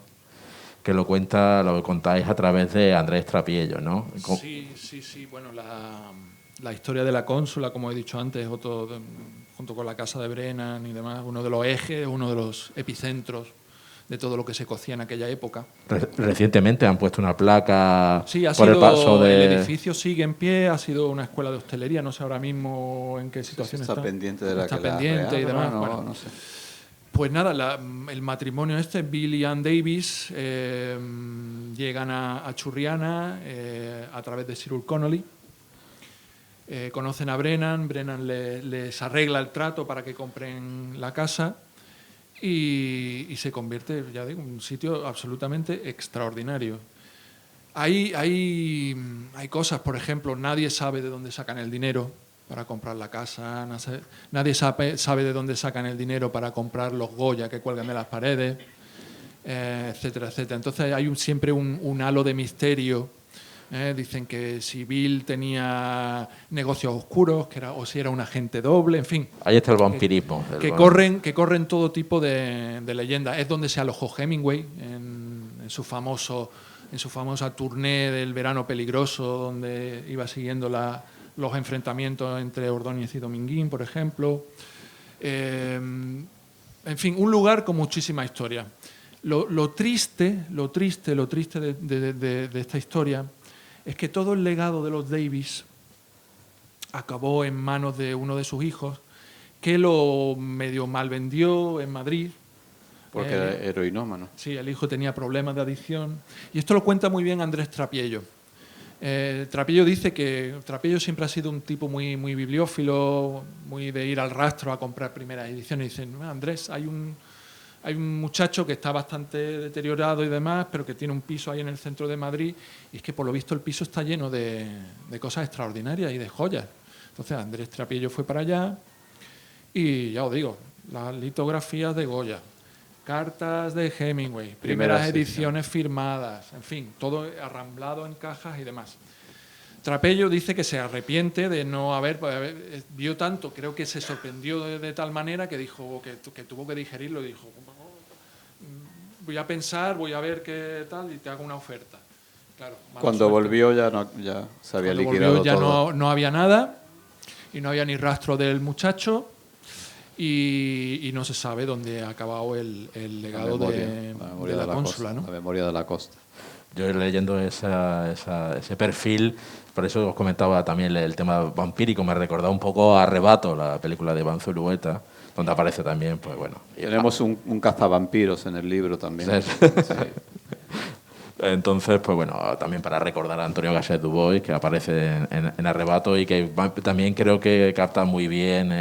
que lo contáis a través de Andrés Trapiello, ¿no? Sí. Bueno, la historia de la cónsula, como he dicho antes, junto con la casa de Brennan y demás, uno de los ejes, uno de los epicentros de todo lo que se cocía en aquella época. Recientemente han puesto una placa por el paso de... El edificio sigue en pie, ha sido una escuela de hostelería, no sé ahora mismo en qué situación está. Está pendiente de la está que pendiente la y demás. No, bueno, no sé. Pues nada, el matrimonio Bill y Ann Davis, llegan a Churriana a través de Cyril Connolly. Conocen a Brennan les arregla el trato para que compren la casa y se convierte, ya digo, en un sitio absolutamente extraordinario. Hay cosas, por ejemplo, nadie sabe de dónde sacan el dinero para comprar la casa, nadie sabe de dónde sacan el dinero para comprar los Goya que cuelgan de las paredes, etcétera, etcétera. Entonces hay siempre un halo de misterio. Dicen que si Bill tenía negocios oscuros, o si era un agente doble, en fin. Ahí está el vampirismo. Que corren todo tipo de leyendas. Es donde se alojó Hemingway en su famosa tournée del verano peligroso, donde iba siguiendo los enfrentamientos entre Ordóñez y Dominguín, por ejemplo. En fin, un lugar con muchísima historia. Lo triste de esta historia es que todo el legado de los Davis acabó en manos de uno de sus hijos, que lo medio mal vendió en Madrid. Porque era heroinómano. Sí, el hijo tenía problemas de adicción. Y esto lo cuenta muy bien Andrés Trapiello. Trapiello dice que Trapiello siempre ha sido un tipo muy, muy bibliófilo, muy de ir al rastro a comprar primeras ediciones. Y dicen, Andrés, hay un muchacho que está bastante deteriorado y demás, pero que tiene un piso ahí en el centro de Madrid, y es que por lo visto el piso está lleno de cosas extraordinarias y de joyas. Entonces Andrés Trapiello fue para allá y, ya os digo, las litografías de Goya, cartas de Hemingway, primeras ediciones firmadas, en fin, todo arramblado en cajas y demás. Trapiello dice que se arrepiente de no haber vio tanto, creo que se sorprendió de tal manera que dijo que tuvo que digerirlo y dijo, voy a pensar, voy a ver qué tal y te hago una oferta. Claro, cuando volvió ya se había liquidado ya todo. No había nada y no había ni rastro del muchacho y no se sabe dónde ha acabado el legado de la cónsula, ¿no? La memoria de la costa. Yo leyendo ese perfil, por eso os comentaba también el tema vampírico, me recordaba un poco a Arrebato, la película de Iván Zulueta, donde aparece también, pues bueno. Tenemos un cazavampiros en el libro también. Sí. Entonces, pues bueno, también para recordar a Antonio Gasset Dubois, que aparece en Arrebato y que también creo que capta muy bien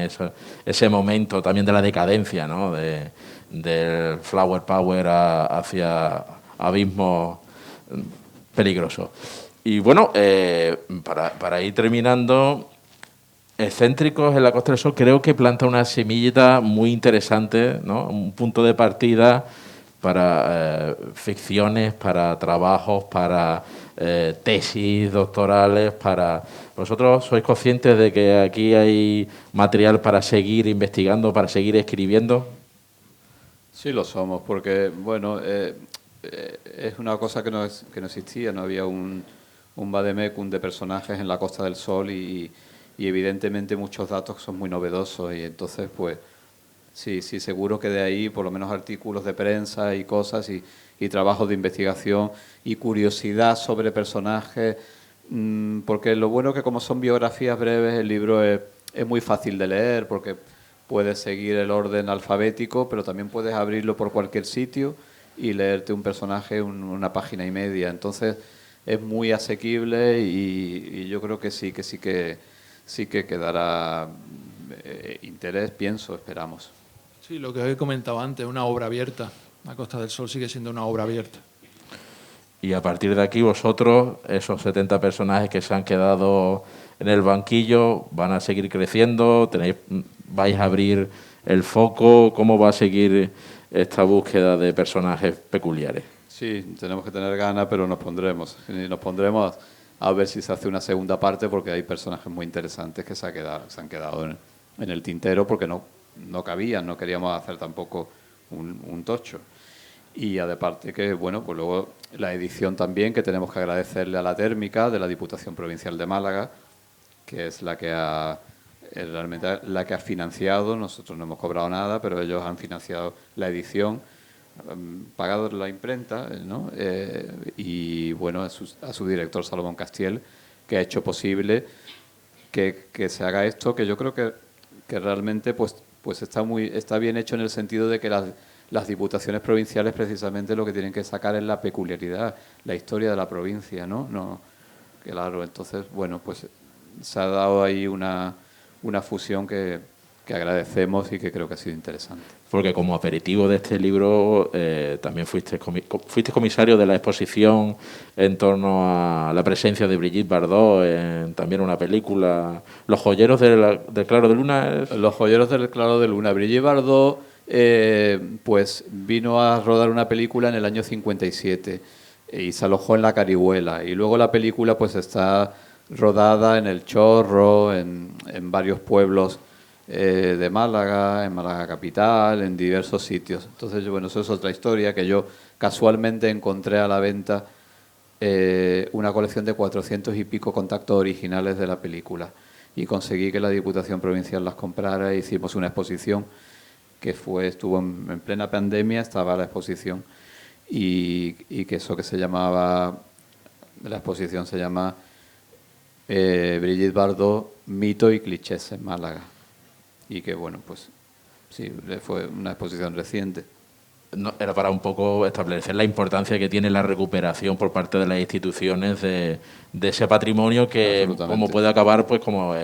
ese momento también de la decadencia, ¿no? Del flower power hacia abismos peligrosos. Y bueno, para ir terminando, Excéntricos en la Costa del Sol creo que planta una semillita muy interesante, ¿no? Un punto de partida para ficciones, para trabajos, para tesis doctorales, ¿Vosotros sois conscientes de que aquí hay material para seguir investigando, para seguir escribiendo? Sí lo somos, porque, bueno, es una cosa que no existía, no había un vademecum de personajes en la Costa del Sol y evidentemente muchos datos son muy novedosos y entonces, pues, sí, seguro que de ahí, por lo menos artículos de prensa y cosas y trabajos de investigación y curiosidad sobre personajes, porque lo bueno que como son biografías breves, el libro es muy fácil de leer porque puedes seguir el orden alfabético, pero también puedes abrirlo por cualquier sitio y leerte un personaje una página y media. Entonces es muy asequible y yo creo que sí que quedará interés, esperamos. Sí, lo que he comentado antes, una obra abierta. La Costa del Sol sigue siendo una obra abierta. Y a partir de aquí vosotros, esos 70 personajes que se han quedado en el banquillo, van a seguir creciendo, vais a abrir el foco, ¿cómo va a seguir esta búsqueda de personajes peculiares? Sí, tenemos que tener ganas, pero nos pondremos a ver si se hace una segunda parte porque hay personajes muy interesantes que se han quedado en el tintero porque no cabían, no queríamos hacer tampoco un tocho. Y aparte que, bueno, pues luego la edición también, que tenemos que agradecerle a la Térmica de la Diputación Provincial de Málaga, que es realmente la que ha financiado, nosotros no hemos cobrado nada, pero ellos han financiado la edición, pagado la imprenta, ¿no? Y bueno, a su director Salomón Castiel, que ha hecho posible que se haga esto, que yo creo que realmente pues está bien hecho en el sentido de que las diputaciones provinciales precisamente lo que tienen que sacar es la peculiaridad, la historia de la provincia, ¿no? Claro, entonces, bueno, pues se ha dado ahí una fusión que agradecemos y que creo que ha sido interesante. Porque como aperitivo de este libro también fuiste comisario de la exposición en torno a la presencia de Brigitte Bardot en también una película, Los joyeros del Claro de Luna. Los joyeros del Claro de Luna. Brigitte Bardot pues vino a rodar una película en el año 57 y se alojó en la Carihuela y luego la película pues está rodada en El Chorro, en varios pueblos de Málaga, en Málaga capital, en diversos sitios. Entonces, bueno, eso es otra historia que yo casualmente encontré a la venta una colección de 400 y pico contactos originales de la película y conseguí que la Diputación Provincial las comprara e hicimos una exposición que estuvo en plena pandemia, estaba la exposición y que eso que se llamaba, la exposición se llama Brigitte Bardot, Mito y clichés en Málaga. Y que, bueno, pues sí, fue una exposición reciente. No, era para un poco establecer la importancia que tiene la recuperación por parte de las instituciones de ese patrimonio que como puede acabar, pues como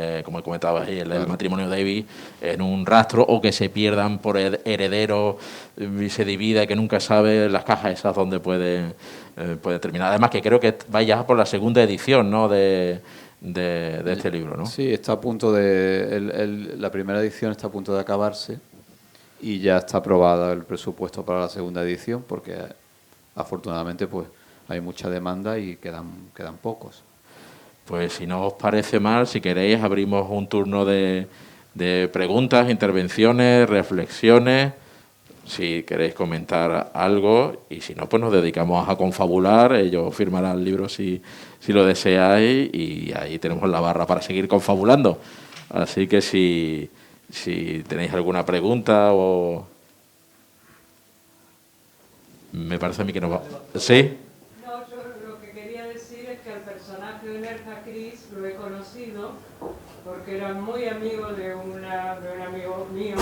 comentabas ahí, el matrimonio Davis, en un rastro, o que se pierdan por herederos y se divida, que nunca sabe las cajas esas donde puede terminar. Además que creo que vaya por la segunda edición, ¿no?, de este libro, ¿no? Sí, está a punto de... la primera edición está a punto de acabarse. Y ya está aprobada el presupuesto para la segunda edición, porque afortunadamente pues hay mucha demanda y quedan pocos. Pues si no os parece mal, si queréis, abrimos un turno de preguntas, intervenciones, reflexiones, si queréis comentar algo, y si no, pues nos dedicamos a confabular. Ellos firmarán el libro si lo deseáis, y ahí tenemos la barra para seguir confabulando. Así que si tenéis alguna pregunta o... Me parece a mí que nos va... ¿Sí? No, yo lo que quería decir es que al personaje de Nerja Cris lo he conocido porque era muy amigo de un amigo mío.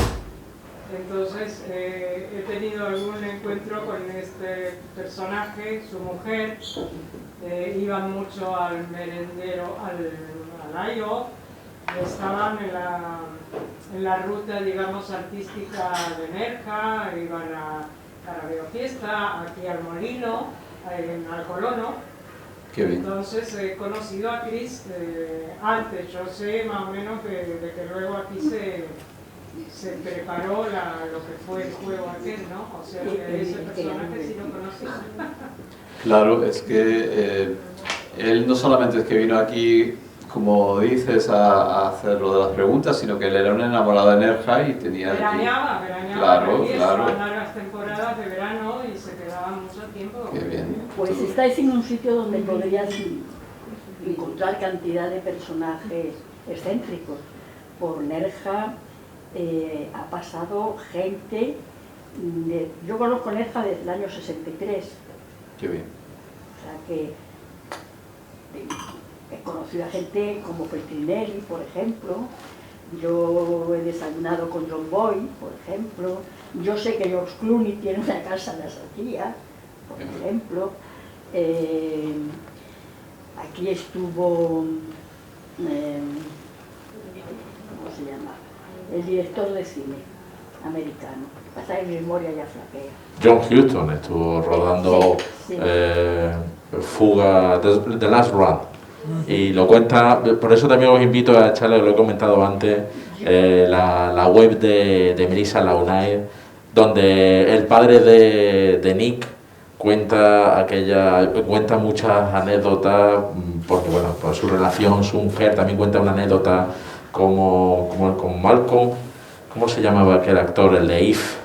Entonces he tenido algún encuentro con este personaje, su mujer. Iban mucho al merendero, al IO. Estaban en la ruta, digamos, artística de Nerja, iban a Carabeo Fiesta, aquí al Molino, al Colono. Qué bien. Entonces he conocido a Cris antes, yo sé más o menos de que luego aquí se preparó lo que fue el juego aquel, ¿no? O sea, que ese personaje sí lo conocí. Claro, es que él no solamente es que vino aquí, como dices, a hacer lo de las preguntas, sino que él era un enamorado de Nerja y tenía... Veraneaba claro, aquí, claro. largas temporadas de verano y se quedaba mucho tiempo. Qué bien. Pues estáis en un sitio donde podrías encontrar cantidad de personajes excéntricos. Por Nerja ha pasado gente... yo conozco Nerja desde el año 63. Qué bien. O sea que he conocido a gente como Petrinelli, por ejemplo. Yo he desayunado con John Boy, por ejemplo. Yo sé que George Clooney tiene una casa en la Saltía, por ejemplo. Aquí estuvo, ¿cómo se llama? El director de cine americano. Pasa en memoria ya flaquea. John Huston estuvo rodando Sí. Fuga, The Last Run, y lo cuenta. Por eso también os invito a echarle, lo he comentado antes, la web de Melissa Launay, donde el padre de Nick cuenta muchas anécdotas, porque bueno, por su relación, su mujer también cuenta una anécdota como con Malcolm, ¿cómo se llamaba aquel actor? El de If,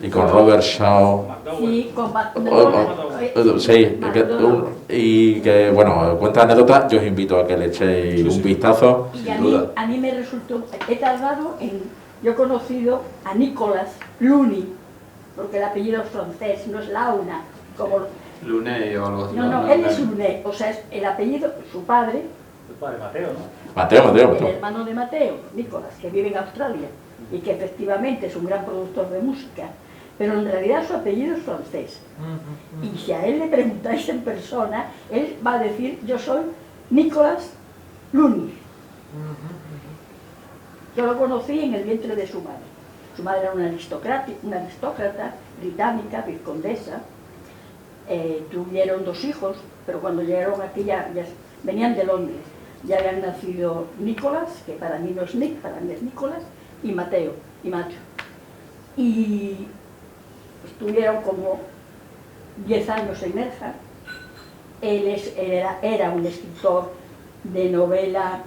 y con Robert Shaw. Sí, con Sí, y que bueno, cuenta anécdotas. Yo os invito a que le echéis un vistazo. Y a mí me resultó, yo he conocido a Nicolas Looney, porque el apellido es francés, no es Launa, como... Luné o algo así. No, él es Looney, o sea, es el apellido, su padre... El padre Mateo, ¿no? Mateo. El hermano de Mateo, Nicolas, que vive en Australia, y que efectivamente es un gran productor de música, pero en realidad su apellido es francés. Y si a él le preguntáis en persona, él va a decir, yo soy Nicolas Looney. Yo lo conocí en el vientre de su madre. Su madre era una aristócrata británica, vizcondesa. Tuvieron 2 hijos, pero cuando llegaron aquí ya venían de Londres. Ya habían nacido Nicolas, que para mí no es Nick, para mí es Nicolas, y Mateo, y Macho. Y estuvieron como 10 años en Nerja. Él era un escritor de novela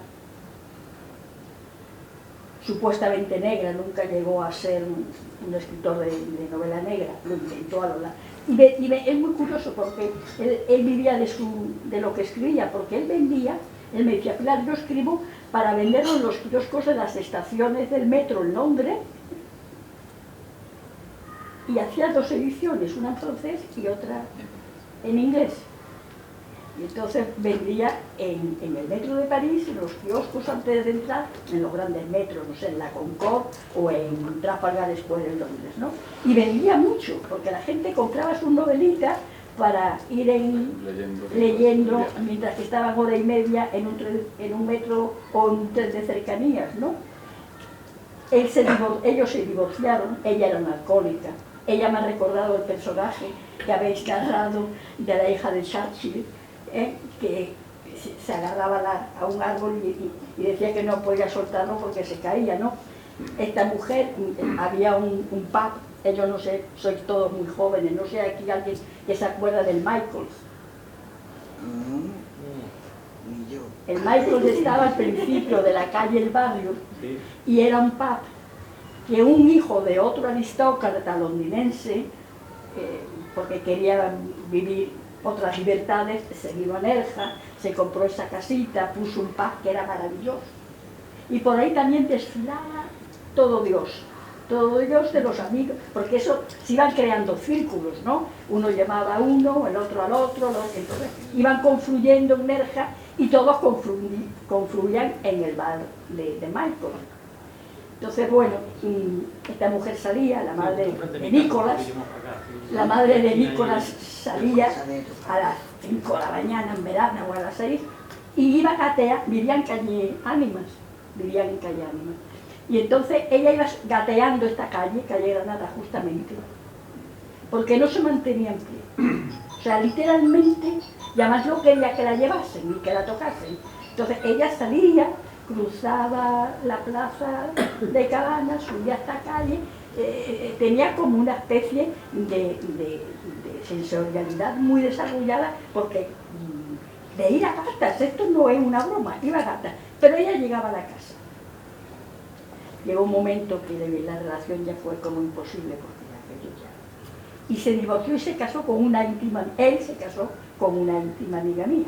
supuestamente negra, nunca llegó a ser un escritor de novela negra, lo inventó a lo largo. Y es muy curioso porque él vivía de lo que escribía, porque él me decía, Pilar, yo escribo para venderlo en los kioscos de las estaciones del metro en Londres, y hacía 2 ediciones, una en francés y otra en inglés. Y entonces vendía en el metro de París, en los kioscos antes de entrar, en los grandes metros, no sé, en la Concorde o en Trafalgar Square en Londres, ¿no? Y vendía mucho, porque la gente compraba sus novelitas para ir leyendo mientras que estaban hora y media en un metro o en un tren de cercanías, ¿no? Ellos se divorciaron, ella era una alcohólica. Ella me ha recordado el personaje que habéis narrado de la hija de Churchill, que se agarraba a un árbol y decía que no podía soltarlo porque se caía, ¿no? Esta mujer, había un pub, ellos no sé, sois todos muy jóvenes, no sé, aquí alguien que se acuerda del Michaels. El Michaels estaba al principio de la calle El Barrio y era un pub que un hijo de otro aristócrata londinense, porque quería vivir otras libertades, se vino a Nerja, se compró esa casita, puso un pub que era maravilloso. Y por ahí también desfilaba todo Dios de los amigos, porque eso se iban creando círculos, ¿no? Uno llamaba a uno, el otro al otro, entonces iban confluyendo en Nerja y todos confluían en el bar de Michael. Entonces, bueno, esta mujer salía, la madre de Nicolás, salía a las 5 de la mañana en verano o a las 6 y iba a gatear, vivían en calle Ánimas. Y entonces ella iba gateando esta calle Granada justamente, porque no se mantenía en pie. O sea, literalmente, y además no quería que la llevasen ni que la tocasen. Entonces ella salía, cruzaba la plaza de Cabanas, subía a esta calle, tenía como una especie de sensorialidad muy desarrollada, porque de ir a gatas, esto no es una broma, iba a gatas, pero ella llegaba a la casa. Llegó un momento que la relación ya fue como imposible, porque ya. Y se divorció y se casó con una íntima, él se casó con una íntima amiga mía,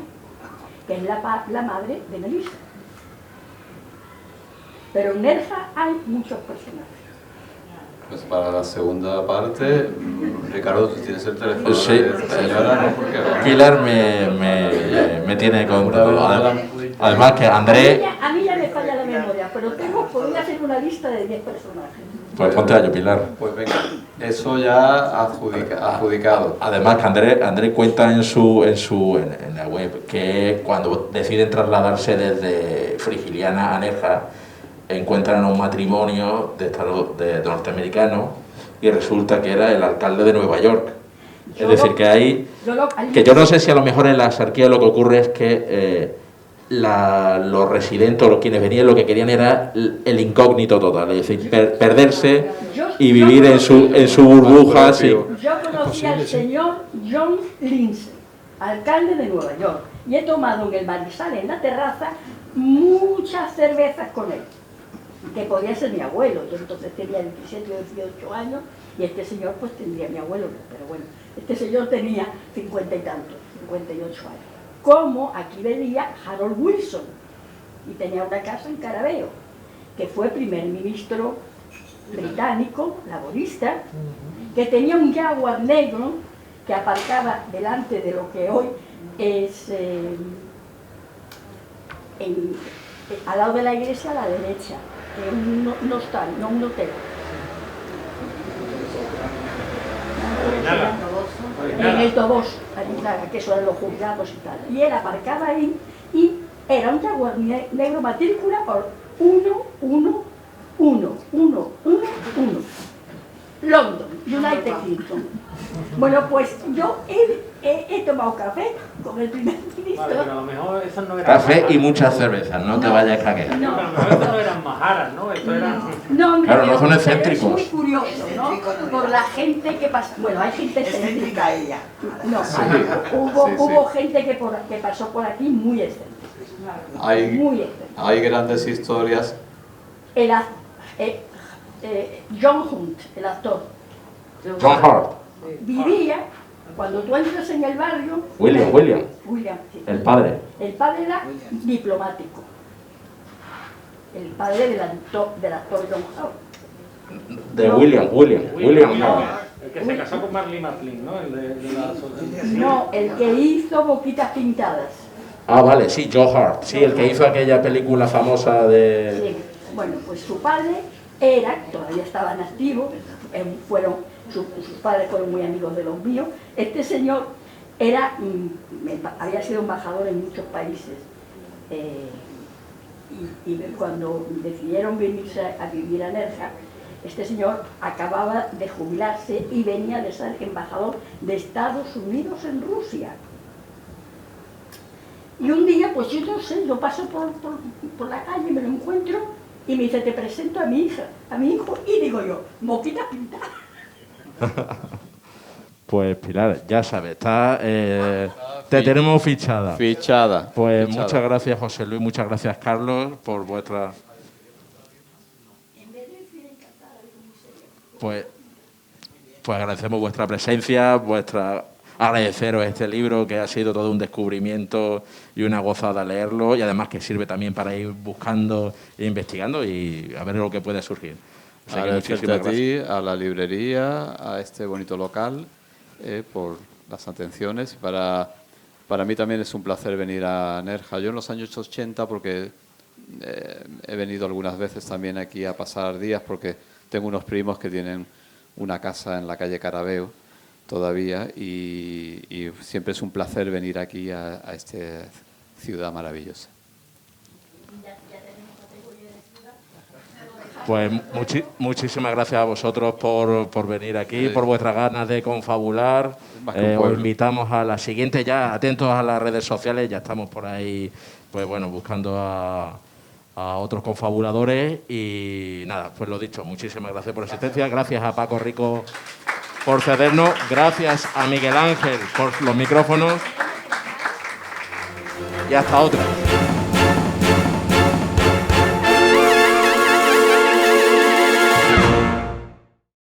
que es la madre de Melissa. Pero en Nerja hay muchos personajes. Pues para la segunda parte, Ricardo, ¿tú tienes el teléfono Sí, de señora? ¿No? Porque, Pilar me tiene con todo. Además que Andrés... A mí ya me falla la memoria, pero podría hacer una lista de 10 personajes. Pues ponte a ello, Pilar. pues venga, eso ya adjudicado. Además que Andrés cuenta en la web que cuando deciden trasladarse desde Frigiliana a Nerja, encuentran a un matrimonio de norteamericanos y resulta que era el alcalde de Nueva York. Es decir, que yo no sé si a lo mejor en la Axarquía lo que ocurre es que los residentes o los quienes venían lo que querían era el incógnito total, es decir, perderse y vivir en su burbuja. Sí. Yo conocí al señor John Lindsay, alcalde de Nueva York, y he tomado en el Marisal, en la terraza, muchas cervezas con él, que podía ser mi abuelo. Yo entonces tenía 17 o 18 años y este señor pues tendría mi abuelo, pero bueno, este señor tenía 50 y tantos, 58 años. Como aquí venía Harold Wilson y tenía una casa en Carabeo, que fue primer ministro británico, laborista, que tenía un Jaguar negro que aparcaba delante de lo que hoy es al lado de la iglesia a la derecha, un hostal, no un hotel. En el Tobos, que eso eran los juzgados y tal. Y él aparcaba ahí y era un Jaguar negro, matrícula por 11111. London, United Kingdom. Bueno, pues yo he tomado café con el primer ministro. Vale, pero a lo mejor esas no eran Café majaras. y muchas cervezas, no te vayas a caguear. No, A lo mejor esas no eran majaras, ¿no? Esto era... no, hombre, Claro, no son pero excéntricos. es muy curioso, ¿no? Por la gente que pasa. Bueno, hay gente excéntrica. ella. No, hubo gente que pasó por aquí muy excéntrica. Muy excéntrica. Hay grandes historias. John Hunt, el actor, John Hart, vivía, cuando tú entras en el barrio... William, Sí. el padre. El padre era diplomático. El padre del actor John Hart. De No. William Hart. que se casó con Marley Matlin, ¿no? El de la asociación. No, el que hizo Boquitas Pintadas. Ah, vale, sí, Joe Hart, sí, el que hizo aquella película famosa de... Sí. Bueno, pues su padre era, todavía estaban activos, sus padres fueron muy amigos de los míos. Este señor había sido embajador en muchos países. Y cuando decidieron venirse a vivir a Nerja, este señor acababa de jubilarse y venía de ser embajador de Estados Unidos en Rusia. Y un día, pues yo no sé, yo paso por la calle, me lo encuentro y me dice, te presento a mi hija, a mi hijo, y digo yo, Boquitas Pintadas. Pues Pilar, ya sabes, te tenemos fichada. Fichada. Pues fichada. muchas gracias, José Luis, muchas gracias, Carlos, por vuestra... Pues agradecemos vuestra presencia, agradeceros este libro, que ha sido todo un descubrimiento y una gozada leerlo, y además que sirve también para ir buscando e investigando y a ver lo que puede surgir. Así que Agradecerte muchísimas a ti, gracias. a la librería, a este bonito local, por las atenciones. Para mí también es un placer venir a Nerja. Yo en los años 80, porque he venido algunas veces también aquí a pasar días, porque tengo unos primos que tienen una casa en la calle Carabeo todavía, y siempre es un placer venir aquí a esta ciudad maravillosa. Pues muchísimas gracias a vosotros por venir aquí, por vuestras ganas de confabular. Más que un Os pueblo. invitamos a la siguiente, ya atentos a las redes sociales, ya estamos por ahí, pues bueno, buscando a otros confabuladores. Y nada, pues lo dicho, muchísimas gracias por la asistencia, gracias a Paco Rico por cedernos, gracias a Miguel Ángel por los micrófonos y hasta otra.